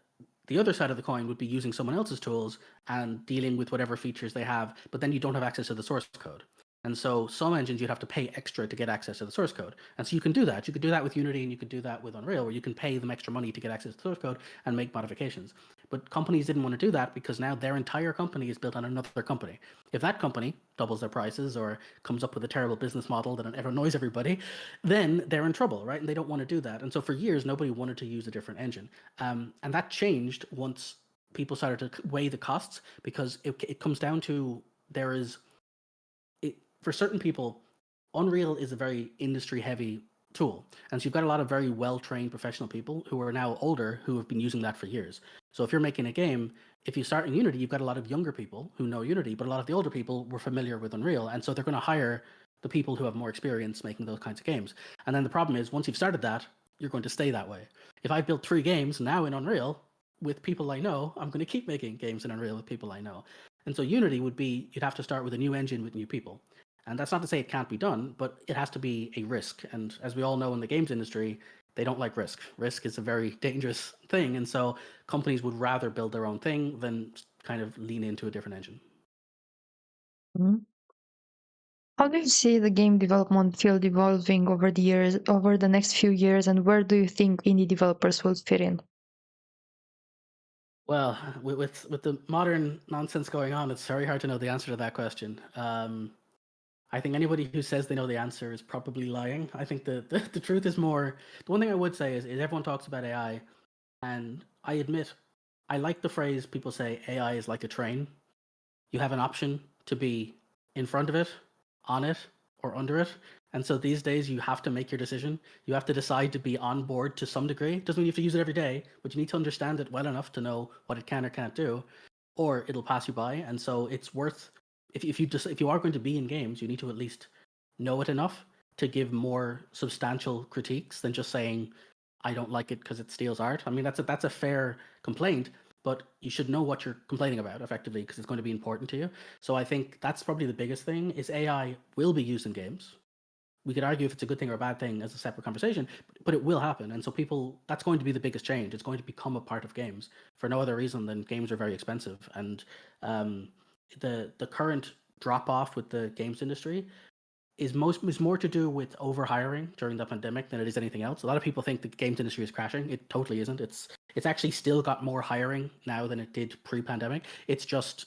the other side of the coin would be using someone else's tools and dealing with whatever features they have, but then you don't have access to the source code. And so some engines you'd have to pay extra to get access to the source code. And so you can do that. You could do that with Unity, and you could do that with Unreal, where you can pay them extra money to get access to the source code and make modifications. But companies didn't want to do that because now their entire company is built on another company. If that company doubles their prices or comes up with a terrible business model that annoys everybody, then they're in trouble, right? And they don't want to do that. And so for years, nobody wanted to use a different engine. And that changed once people started to weigh the costs, because it comes down to there is, for certain people, Unreal is a very industry heavy tool. And so you've got a lot of very well-trained professional people who are now older who have been using that for years. So if you're making a game, if you start in Unity, you've got a lot of younger people who know Unity, but a lot of the older people were familiar with Unreal. And so they're going to hire the people who have more experience making those kinds of games. And then the problem is, once you've started that, you're going to stay that way. If I've built 3 games now in Unreal with people I know, I'm going to keep making games in Unreal with people I know. And so Unity would be, you'd have to start with a new engine with new people. And that's not to say it can't be done, but it has to be a risk. And as we all know in the games industry, they don't like risk. Risk is a very dangerous thing. And so companies would rather build their own thing than kind of lean into a different engine. Mhm. How do you see the game development field evolving over the years, over the next few years, and where do you think indie developers will fit in? Well, with the modern nonsense going on, it's very hard to know the answer to that question. I think anybody who says they know the answer is probably lying. I think the truth is more. The one thing I would say is everyone talks about AI, and I admit I like the phrase people say AI is like a train. You have an option to be in front of it, on it, or under it. And so these days you have to make your decision. You have to decide to be on board to some degree. It doesn't mean you have to use it every day, but you need to understand it well enough to know what it can or can't do, or it'll pass you by. And so it's worth if you are going to be in games, you need to at least know it enough to give more substantial critiques than just saying I don't like it because it steals art. I mean that's a fair complaint, but you should know what you're complaining about effectively because it's going to be important to you. So I think that's probably the biggest thing is AI will be used in games. We could argue if it's a good thing or a bad thing as a separate conversation, but it will happen. And so people, that's going to be the biggest change. It's going to become a part of games for no other reason than games are very expensive. And the current drop off with the games industry is more to do with overhiring during the pandemic than it is anything else. A lot of people think the games industry is crashing. It totally isn't. It's actually still got more hiring now than it did pre-pandemic. It's just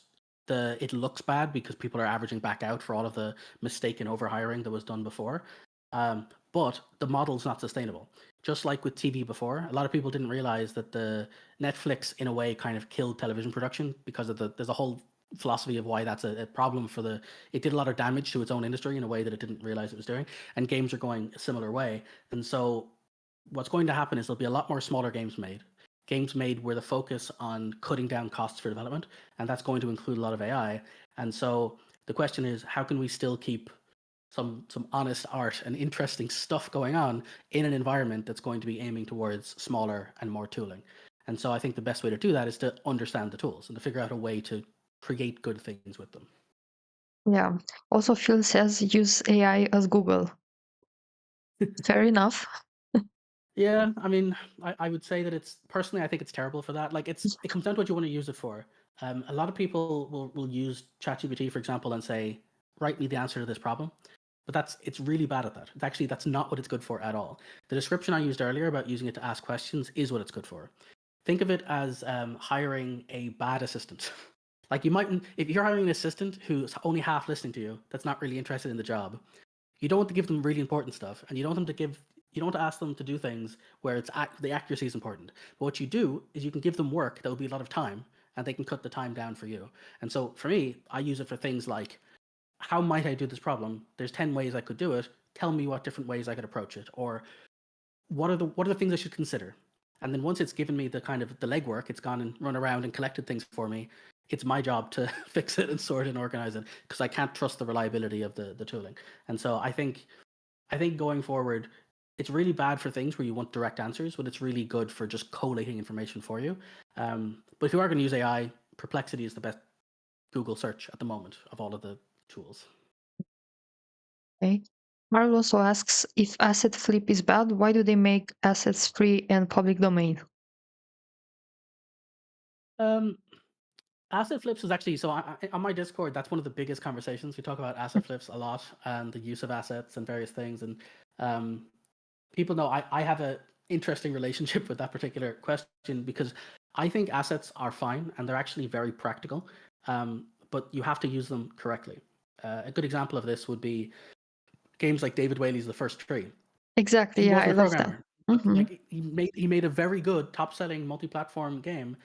it looks bad because people are averaging back out for all of the mistaken overhiring that was done before. But the model's not sustainable. Just like with TV before, a lot of people didn't realize that the Netflix in a way kind of killed television production because of there's a whole philosophy of why that's a problem for it did a lot of damage to its own industry in a way that it didn't realize it was doing, and games are going a similar way. And so what's going to happen is there'll be a lot more smaller games made where the focus on cutting down costs for development, and that's going to include a lot of AI. And so the question is, how can we still keep some honest art and interesting stuff going on in an environment that's going to be aiming towards smaller and more tooling? And so I think the best way to do that is to understand the tools and to figure out a way to create good things with them. Yeah. Also, Phil says use AI as Google. Fair enough. Yeah, I mean, I would say that it's personally, I think it's terrible for that. Like, it comes down to what you want to use it for. A lot of people will use ChatGPT, for example, and say, write me the answer to this problem. But it's really bad at that. That's not what it's good for at all. The description I used earlier about using it to ask questions is what it's good for. Think of it as hiring a bad assistant. Like you might, if you're hiring an assistant who's only half listening to you, that's not really interested in the job, you don't want to give them really important stuff, and you don't want to ask them to do things where the accuracy is important. But what you do is you can give them work that will be a lot of time, and they can cut the time down for you. And so for me, I use it for things like, how might I do this problem? There's 10 ways I could do it. Tell me what different ways I could approach it, or what are the things I should consider? And then once it's given me the kind of the legwork, it's gone and run around and collected things for me. It's my job to fix it and sort it and organize it because I can't trust the reliability of the tooling. And so I think going forward, it's really bad for things where you want direct answers, but it's really good for just collating information for you. But if you are going to use AI, Perplexity is the best Google search at the moment of all of the tools. Okay. Marl also asks if asset flip is bad, why do they make assets free and public domain? Um, Asset flips is actually on my Discord. That's one of the biggest conversations. We talk about asset flips a lot and the use of assets and various things. And people know I have a interesting relationship with that particular question because I think assets are fine and they're actually very practical, but you have to use them correctly. A good example of this would be games like David Whaley's The First Tree. Exactly. He Yeah, I wasn't a love that. programmer, but like he made a very good top-selling multi-platform game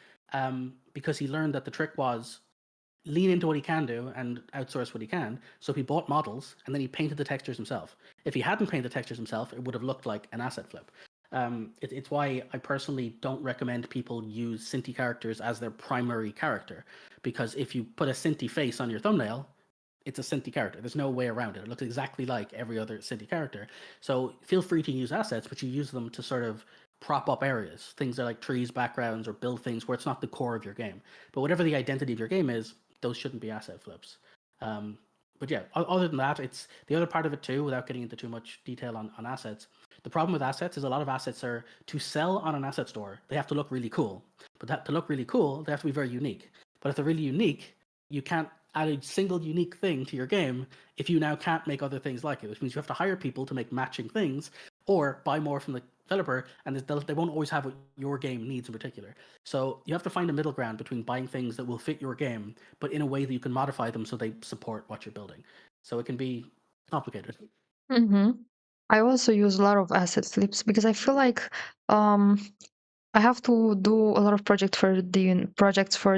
because he learned that the trick was lean into what he can do and outsource what he can. So he bought models and then he painted the textures himself. If he hadn't painted the textures himself, it would have looked like an asset flip. It's why I personally don't recommend people use Cinti characters as their primary character, because if you put a Cinti face on your thumbnail, it's a Cinti character. There's no way around it. It looks exactly like every other Cinti character. So feel free to use assets, but you use them to sort of prop up areas, things that are like trees, backgrounds, or build things where it's not the core of your game. But whatever the identity of your game is, those shouldn't be asset flips. But yeah, other than that, it's the other part of it too, without getting into too much detail on assets. The problem with assets is a lot of assets are to sell on an asset store, they have to look really cool. But to look really cool, they have to be very unique. But if they're really unique, you can't add a single unique thing to your game if you now can't make other things like it, which means you have to hire people to make matching things or buy more from the developer, and they won't always have what your game needs in particular. So you have to find a middle ground between buying things that will fit your game, but in a way that you can modify them so they support what you're building. So it can be complicated. Mm-hmm. I also use a lot of asset flips because I feel like um, I have to do a lot of projects for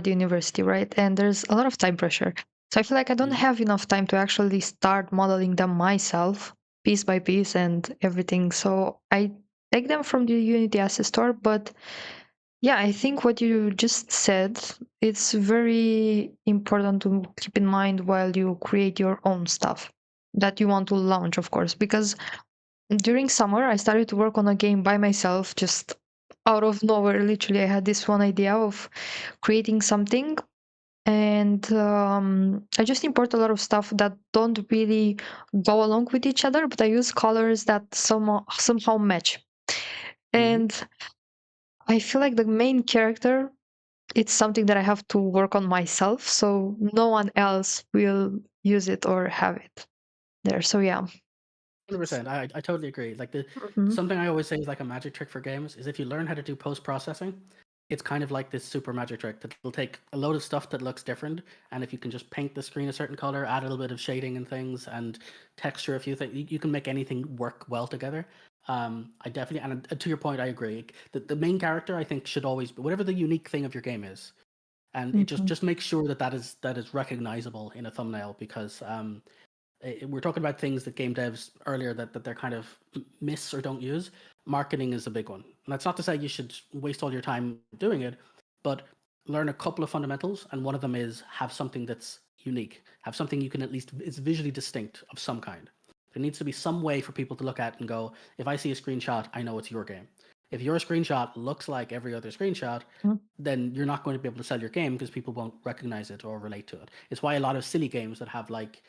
the university, right? And there's a lot of time pressure. So I feel like I don't Mm-hmm. have enough time to actually start modeling them myself, piece by piece and everything. So I take them from the Unity Asset Store. But yeah, I think what you just said, it's very important to keep in mind while you create your own stuff that you want to launch, of course, because during summer, I started to work on a game by myself, just out of nowhere. Literally, I had this one idea of creating something, and I just import a lot of stuff that don't really go along with each other, but I use colors that somehow match. Mm-hmm. And I feel like the main character, it's something that I have to work on myself, so no one else will use it or have it there. So yeah. 100%. I totally agree. Like Mhm. something I always say is like a magic trick for games is if you learn how to do post processing, it's kind of like this super magic trick that will take a load of stuff that looks different, and if you can just paint the screen a certain color, add a little bit of shading and things, and texture a few things, you can make anything work well together. I definitely, and to your point, I agree. The main character I think should always be whatever the unique thing of your game is, and it Mhm. just makes sure that is recognizable in a thumbnail, because we're talking about things that game devs earlier that they're kind of miss or don't use. Marketing is a big one. And that's not to say you should waste all your time doing it, but learn a couple of fundamentals. And one of them is have something that's unique, have something you can at least is visually distinct of some kind. There needs to be some way for people to look at and go, if I see a screenshot, I know it's your game. If your screenshot looks like every other screenshot, then you're not going to be able to sell your game because people won't recognize it or relate to it. It's why a lot of silly games that have like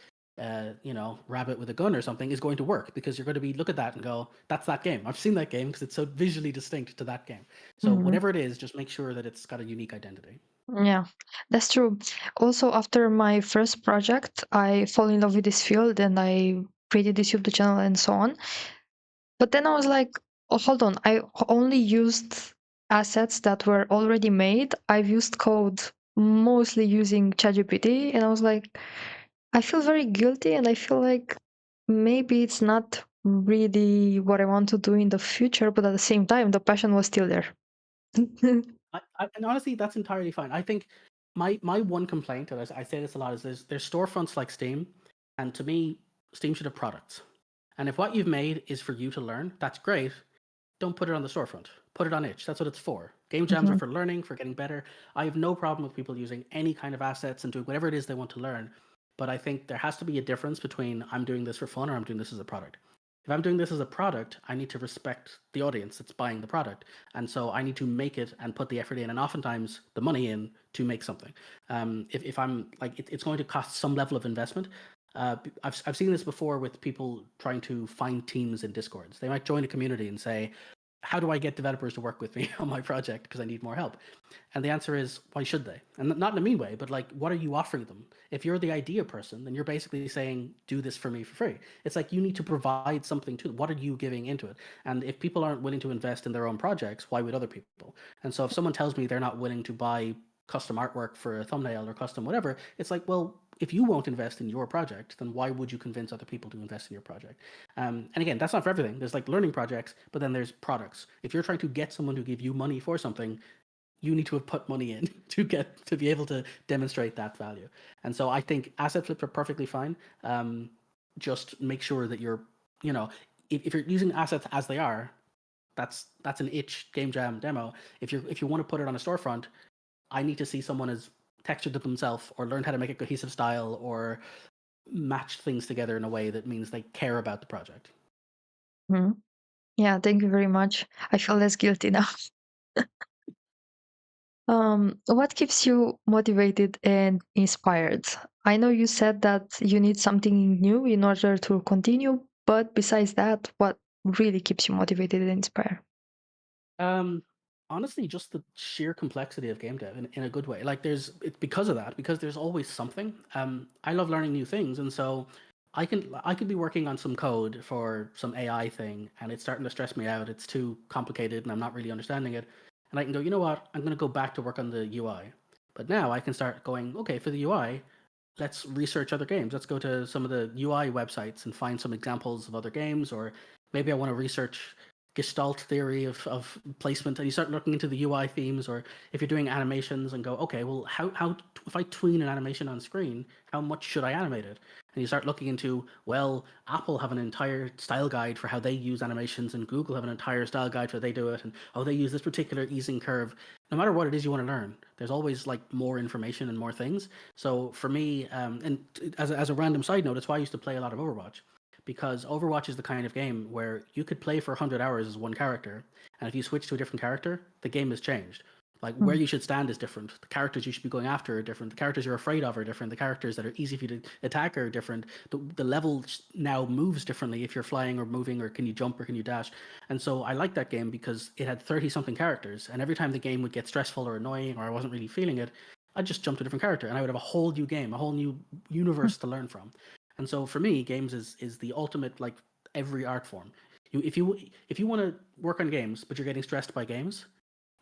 rabbit with a gun or something is going to work, because you're going to be look at that and go, that's that game. I've seen that game because it's so visually distinct to that game. So Mhm. whatever it is, just make sure that it's got a unique identity. Yeah, that's true. Also, after my first project, I fall in love with this field and I created this YouTube channel and so on. But then I was like, oh, hold on, I only used assets that were already made. I've used code mostly using ChatGPT, and I was like, I feel very guilty, and I feel like maybe it's not really what I want to do in the future, but at the same time, the passion was still there. And honestly, that's entirely fine. I think my one complaint, and I say this a lot, is there's storefronts like Steam, and to me, Steam should have products. And if what you've made is for you to learn, that's great. Don't put it on the storefront. Put it on itch. That's what it's for. Game jams are Mhm. for learning, for getting better. I have no problem with people using any kind of assets and doing whatever it is they want to learn. But I think there has to be a difference between I'm doing this for fun or I'm doing this as a product. If I'm doing this as a product, I need to respect the audience that's buying the product. And so I need to make it and put the effort in and oftentimes the money in to make something. If I'm like, it's going to cost some level of investment. I've seen this before with people trying to find teams in Discords. They might join a community and say, how do I get developers to work with me on my project because I need more help? And the answer is, why should they? And not in a mean way, but like, what are you offering them? If you're the idea person, then you're basically saying, do this for me for free. It's like you need to provide something to them. What are you giving into it? And if people aren't willing to invest in their own projects, why would other people? And so if someone tells me they're not willing to buy custom artwork for a thumbnail or custom whatever, it's like, well, if you won't invest in your project, then why would you convince other people to invest in your project? And again, that's not for everything. There's like learning projects, but then there's products. If you're trying to get someone to give you money for something, you need to have put money in to be able to demonstrate that value. And so I think asset flips are perfectly fine. Just make sure that you're, you know, if you're using assets as they are, that's an itch game jam demo. If you want to put it on a storefront, I need to see someone has textured it themselves or learned how to make a cohesive style or match things together in a way that means they care about the project. Mhm. Yeah, thank you very much. I feel less guilty now. What keeps you motivated and inspired? I know you said that you need something new in order to continue, but besides that, what really keeps you motivated and inspired? Um, Honestly, just the sheer complexity of game dev in a good way. Like it's because of that, because there's always something. I love learning new things, and so I could be working on some code for some AI thing, and it's starting to stress me out. It's too complicated, and I'm not really understanding it. And I can go, you know what? I'm going to go back to work on the UI. But now I can start going, okay, for the UI, let's research other games. Let's go to some of the UI websites and find some examples of other games, or maybe I want to research Gestalt theory of placement, and you start looking into the UI themes, or if you're doing animations and go, okay, well, how if I tween an animation on screen, how much should I animate it? And you start looking into, well, Apple have an entire style guide for how they use animations, and Google have an entire style guide for how they do it, and oh, they use this particular easing curve. No matter what it is you want to learn, there's always like more information and more things. So for me, and as a random side note, it's why I used to play a lot of Overwatch, because Overwatch is the kind of game where you could play for 100 hours as one character, and if you switch to a different character, the game has changed. Like where Mm. you should stand is different. The characters you should be going after are different. The characters you're afraid of are different. The characters that are easy for you to attack are different. The level now moves differently if you're flying or moving, or can you jump or can you dash. And so I liked that game because it had 30 something characters, and every time the game would get stressful or annoying or I wasn't really feeling it, I'd just jump to a different character and I would have a whole new game, a whole new universe to learn from. And so for me, games is the ultimate, like every art form. If you want to work on games but you're getting stressed by games,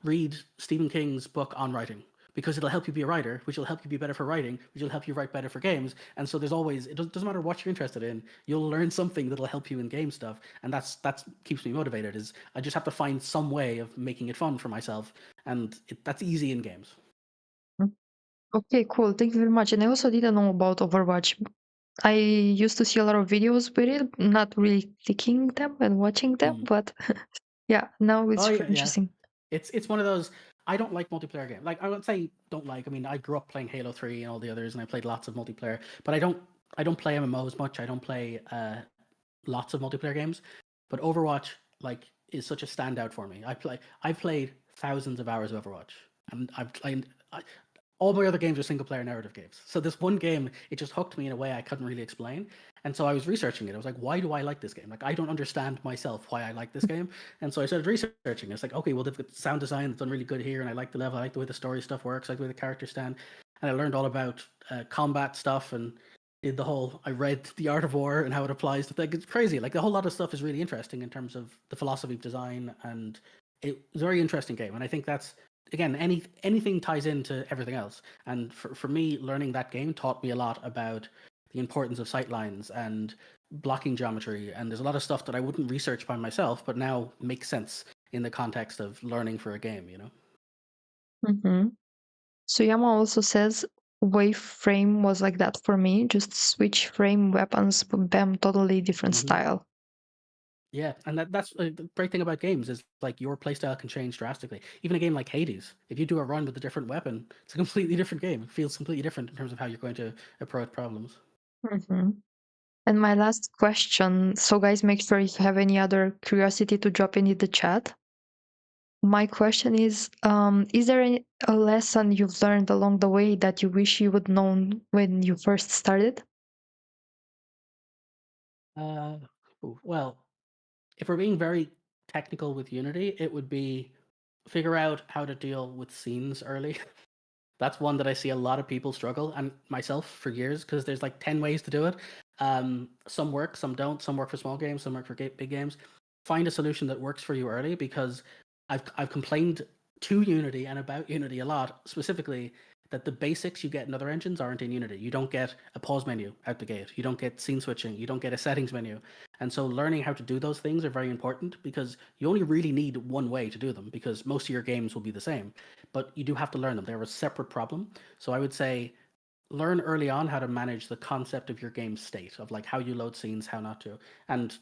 read Stephen King's book on writing, because it'll help you be a writer, which will help you be better for writing, which will help you write better for games. And so there's always, doesn't matter what you're interested in, you'll learn something that'll help you in game stuff, and that's keeps me motivated. Is I just have to find some way of making it fun for myself, and that's easy in games. Mm. Okay, cool. Thank you very much. And I also didn't know about Overwatch. I used to see a lot of videos with it, not really clicking them and watching them, Mm. but yeah, now Oh it's yeah, really yeah. interesting. It's one of those. I don't like multiplayer games. Like I would say don't like. I mean, I grew up playing Halo 3 and all the others, and I played lots of multiplayer. But I don't play MMOs much. I don't play lots of multiplayer games. But Overwatch like is such a standout for me. I've played thousands of hours of Overwatch, and I've played. All my other games are single player narrative games. So this one game, it just hooked me in a way I couldn't really explain. And so I was researching it. I was like, why do I like this game? Like, I don't understand myself why I like this game. And so I started researching. It's like, okay, well, they've got sound design that's done really good here, and I like the level, I like the way the story stuff works, I like the way the characters stand. And I learned all about combat stuff and did the whole. I read the Art of War and how it applies to things. It's crazy. Like the whole lot of stuff is really interesting in terms of the philosophy of design, and it's a very interesting game. And I think that's again anything ties into everything else. And for me, learning that game taught me a lot about the importance of sightlines and blocking geometry, and there's a lot of stuff that I wouldn't research by myself but now makes sense in the context of learning for a game, you know. Hmm. Suyama also says wave frame was like that for me. Just switch frame weapons, bam, totally different Hmm. style. Yeah, and that's the great thing about games is like your playstyle can change drastically. Even a game like Hades, if you do a run with a different weapon, it's a completely different game. It feels completely different in terms of how you're going to approach problems. Hmm. And my last question. So, guys, make sure if you have any other curiosity to drop in the chat. My question is there a lesson you've learned along the way that you wish you would known when you first started? Uh, well, if we're being very technical with Unity, it would be figure out how to deal with scenes early. That's one that I see a lot of people struggle, and myself for years, because there's like 10 ways to do it. Some work, some don't. Some work for small games, some work for big games. Find a solution that works for you early, because I've complained to Unity and about Unity a lot, specifically that the basics you get in other engines aren't in Unity. You don't get a pause menu out the gate. You don't get scene switching. You don't get a settings menu. And so learning how to do those things are very important because you only really need one way to do them because most of your games will be the same. But you do have to learn them. They're a separate problem. So I would say learn early on how to manage the concept of your game state, of like how you load scenes, how not to. And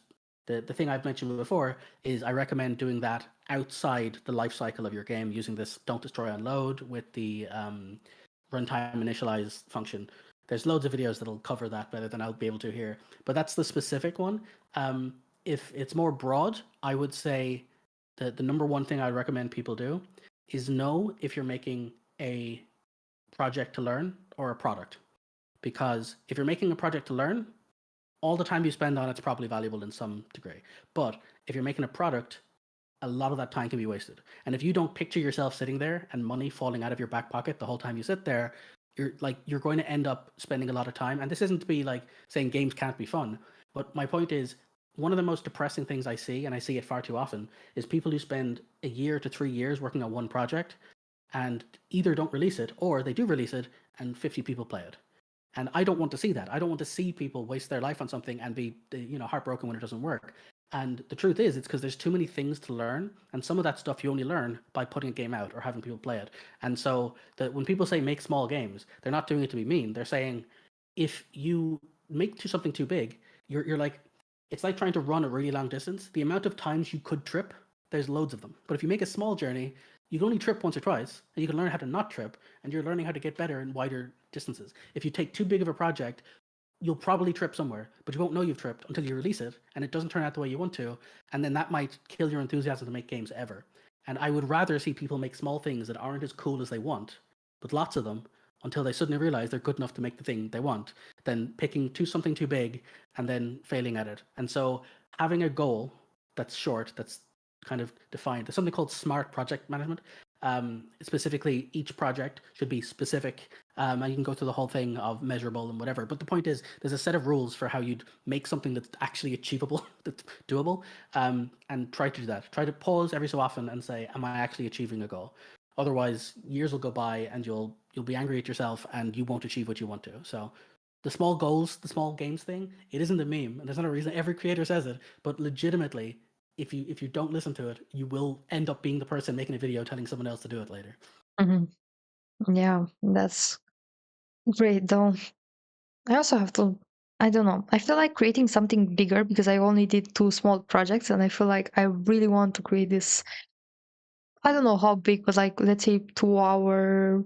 the thing I've mentioned before is I recommend doing that outside the life cycle of your game using this don't destroy unload with the runtime initialize function. There's loads of videos that'll cover that better than I'll be able to here, but that's the specific one. If it's more broad, I would say that the number one thing I'd recommend people do is know if you're making a project to learn or a product. Because if you're making a project to learn, all the time you spend on it's probably valuable in some degree. But if you're making a product, a lot of that time can be wasted. And if you don't picture yourself sitting there and money falling out of your back pocket the whole time you sit there, you're going to end up spending a lot of time. And this isn't to be like saying games can't be fun, but my point is one of the most depressing things I see, and I see it far too often, is people who spend a year to 3 years working on one project and either don't release it or they do release it and 50 people play it. And I don't want to see that. I don't want to see people waste their life on something and be, heartbroken when it doesn't work. And the truth is, it's because there's too many things to learn, and some of that stuff you only learn by putting a game out or having people play it. And so when people say make small games, they're not doing it to be mean. They're saying if you make something too big, you're like, it's like trying to run a really long distance. The amount of times you could trip, there's loads of them. But if you make a small journey, you can only trip once or twice, and you can learn how to not trip, and you're learning how to get better in wider distances. If you take too big of a project, you'll probably trip somewhere, but you won't know you've tripped until you release it, and it doesn't turn out the way you want to, and then that might kill your enthusiasm to make games ever. And I would rather see people make small things that aren't as cool as they want, but lots of them, until they suddenly realize they're good enough to make the thing they want, than picking something too big and then failing at it. And so having a goal that's short, that's kind of defined. There's something called smart project management. Specifically, each project should be specific, and you can go through the whole thing of measurable and whatever. But the point is, there's a set of rules for how you'd make something that's actually achievable, that's doable, and try to do that. Try to pause every so often and say, "Am I actually achieving a goal?" Otherwise, years will go by, and you'll be angry at yourself, and you won't achieve what you want to. So the small goals, the small games thing, it isn't a meme, and there's not a reason every creator says it, but legitimately, if you don't listen to it, you will end up being the person making a video telling someone else to do it later. Yeah, that's great though. I also have to, I don't know, I feel like creating something bigger because I only did 2 small projects and I feel like I really want to create this. I don't know how big, but like let's say 2-hour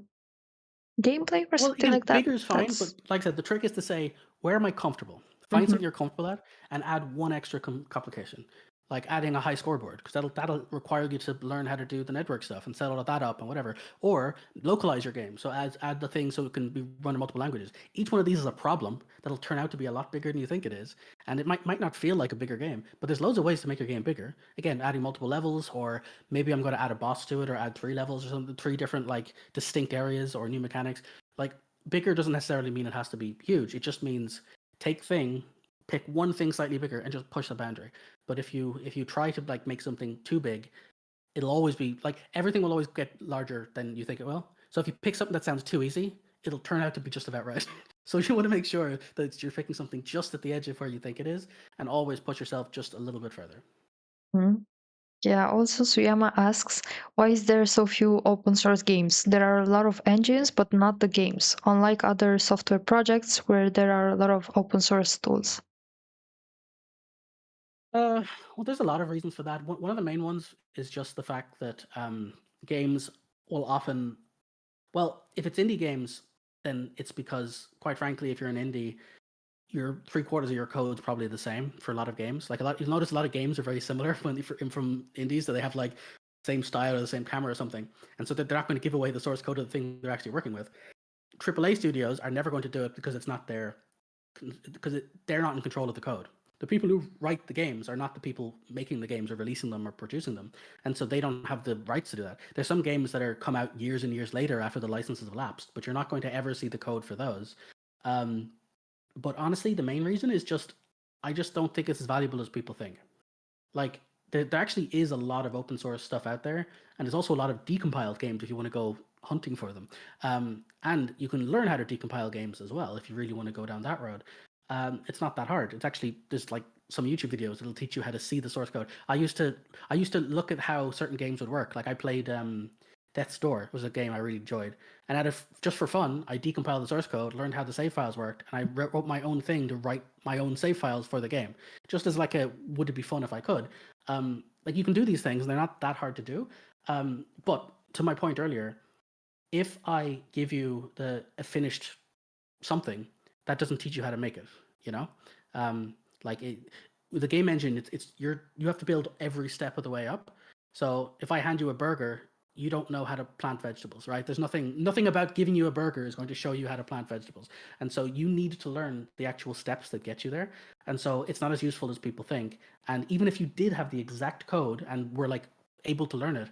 gameplay or Well, something again, like that. bigger is fine, but That's like I said, the trick is to say, where am I comfortable? Find something you're comfortable at and add one extra complication, like adding a high scoreboard, because that'll require you to learn how to do the network stuff and set all of that up and whatever. Or localize your game, so add the thing so it can be run in multiple languages. Each one of these is a problem that'll turn out to be a lot bigger than you think it is, and it might not feel like a bigger game, but there's loads of ways to make your game bigger. Again, adding multiple levels, or maybe I'm going to add a boss to it, or add 3 levels or something, 3 different like distinct areas or new mechanics. Like bigger doesn't necessarily mean it has to be huge. It just means pick one thing slightly bigger and just push the boundary. But if you try to like make something too big, it'll always be like everything will always get larger than you think it will. So if you pick something that sounds too easy, it'll turn out to be just about right. So you want to make sure that you're picking something just at the edge of where you think it is, and always push yourself just a little bit further. Yeah, also Suyama asks, why is there so few open source games? There are a lot of engines, but not the games, unlike other software projects where there are a lot of open source tools. Well, there's a lot of reasons for that. One of the main ones is just the fact that games will often, well, if it's indie games, then it's because, quite frankly, if you're an indie, your 3/4 of your code is probably the same for a lot of games. Like you'll notice a lot of games are very similar from indies, so they have like same style or the same camera or something, and so they're not going to give away the source code of the thing they're actually working with. AAA studios are never going to do it because it's not their, they're not in control of the code. The people who write the games are not the people making the games or releasing them or producing them, and so they don't have the rights to do that. There's some games that are come out years and years later after the licenses have lapsed, but you're not going to ever see the code for those. But honestly, the main reason is just I just don't think it's as valuable as people think. Like there actually is a lot of open source stuff out there, and there's also a lot of decompiled games if you want to go hunting for them. And you can learn how to decompile games as well if you really want to go down that road. It's not that hard. It's actually there's like some YouTube videos that'll teach you how to see the source code. I used to look at how certain games would work. Like I played Death's Door was a game I really enjoyed, and just for fun, I decompiled the source code, learned how the save files worked, and I wrote my own thing to write my own save files for the game, just as like a would it be fun if I could. Like you can do these things, and they're not that hard to do. But to my point earlier, if I give you a finished something, that doesn't teach you how to make it. You know, like with the game engine, you have to build every step of the way up. So if I hand you a burger, you don't know how to plant vegetables, right? There's nothing about giving you a burger is going to show you how to plant vegetables, and so you need to learn the actual steps that get you there. And so it's not as useful as people think. And even if you did have the exact code and were like able to learn it,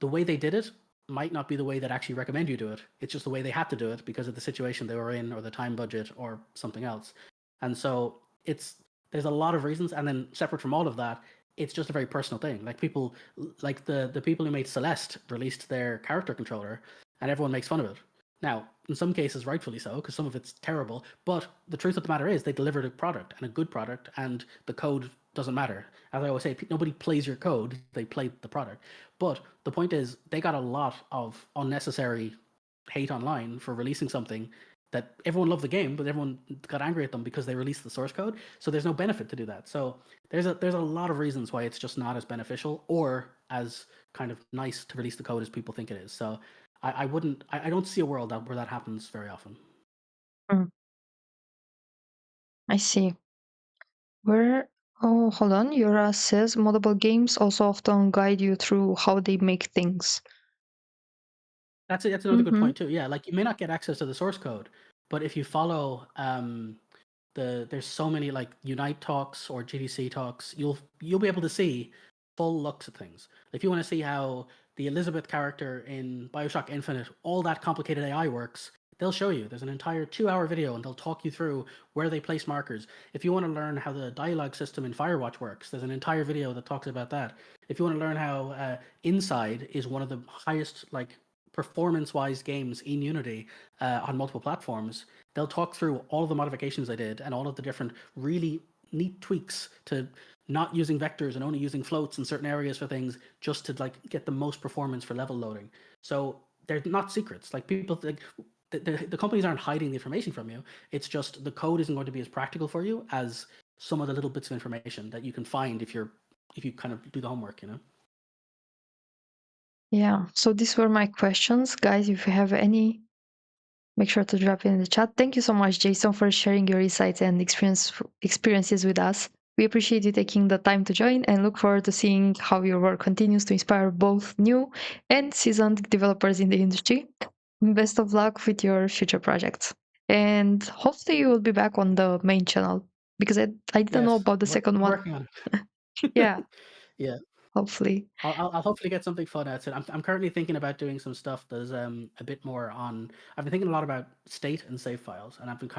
the way they did it might not be the way that actually recommend you do it. It's just the way they had to do it because of the situation they were in or the time budget or something else. And so there's a lot of reasons. And then separate from all of that, it's just a very personal thing. Like people, like the people who made Celeste released their character controller, and everyone makes fun of it. Now, in some cases, rightfully so, because some of it's terrible. But the truth of the matter is, they delivered a product and a good product, and the code doesn't matter. As I always say, nobody plays your code; they play the product. But the point is, they got a lot of unnecessary hate online for releasing something that everyone loved the game, but everyone got angry at them because they released the source code. So there's no benefit to do that. So there's a lot of reasons why it's just not as beneficial or as kind of nice to release the code as people think it is. So I don't see a world where that happens very often. Mm, I see. Where Oh, hold on. Yura says moddable games also often guide you through how they make things. That's another good Mm-hmm. point too. Yeah, like you may not get access to the source code, but if you follow there's so many like Unite talks or GDC talks, you'll be able to see full looks at things. If you want to see how the Elizabeth character in BioShock Infinite, all that complicated AI works, they'll show you. There's an entire 2-hour video and they'll talk you through where they place markers. If you want to learn how the dialogue system in Firewatch works, there's an entire video that talks about that. If you want to learn how Inside is one of the highest like performance-wise games in Unity on multiple platforms, they'll talk through all of the modifications they did and all of the different really neat tweaks to not using vectors and only using floats in certain areas for things just to like get the most performance for level loading. So they're not secrets. Like people think the companies aren't hiding the information from you. It's just the code isn't going to be as practical for you as some of the little bits of information that you can find if you kind of do the homework, you know. Yeah. So these were my questions, guys. If you have any, make sure to drop it in the chat. Thank you so much, Jason, for sharing your insights and experiences with us. We appreciate you taking the time to join and look forward to seeing how your work continues to inspire both new and seasoned developers in the industry. Best of luck with your future projects. And hopefully you will be back on the main channel because I didn't know Yes, about the second I'm one. working on Yeah, it. Yeah. hopefully. I'll hopefully get something fun out of it. I'm currently thinking about doing some stuff that's a bit more on. I've been thinking a lot about state and save files, and I've been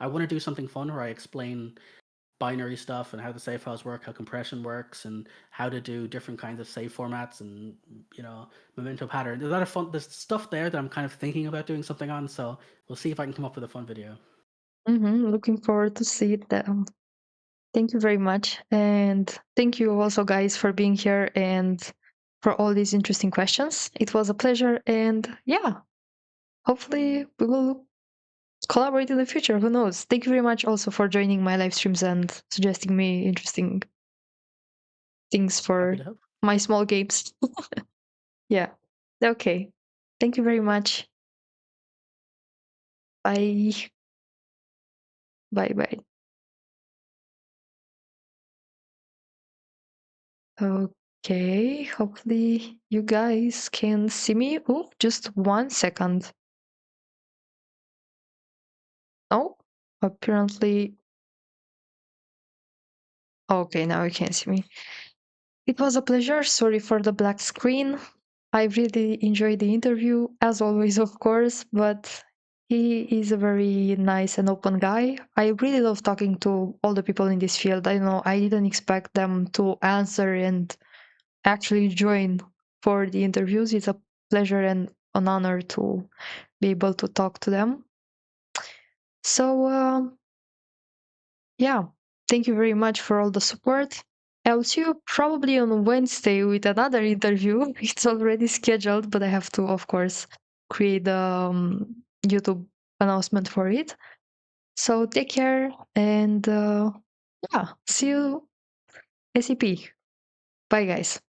I want to do something fun where I explain binary stuff and how the save files work, how compression works, and how to do different kinds of save formats and memento pattern. There's a lot of fun. There's stuff there that I'm kind of thinking about doing something on. So we'll see if I can come up with a fun video. Looking forward to see it. Thank you very much. And thank you also, guys, for being here and for all these interesting questions. It was a pleasure. And yeah, hopefully we will collaborate in the future. Who knows? Thank you very much also for joining my live streams and suggesting me interesting things Happy for to help. my small games. Yeah. Okay. Thank you very much. Bye. Bye bye. Okay. Hopefully you guys can see me. Oh, just 1 second. Oh, apparently. Okay, now you can see me. It was a pleasure. Sorry for the black screen. I really enjoyed the interview, as always, of course. But He is a very nice and open guy. I really love talking to all the people in this field. I know I didn't expect them to answer and actually join for the interviews. It's a pleasure and an honor to be able to talk to them. So, yeah, thank you very much for all the support. I'll see you probably on Wednesday with another interview. It's already scheduled, but I have to, of course, create the YouTube announcement for it. So take care and yeah, see you ACP. Bye, guys.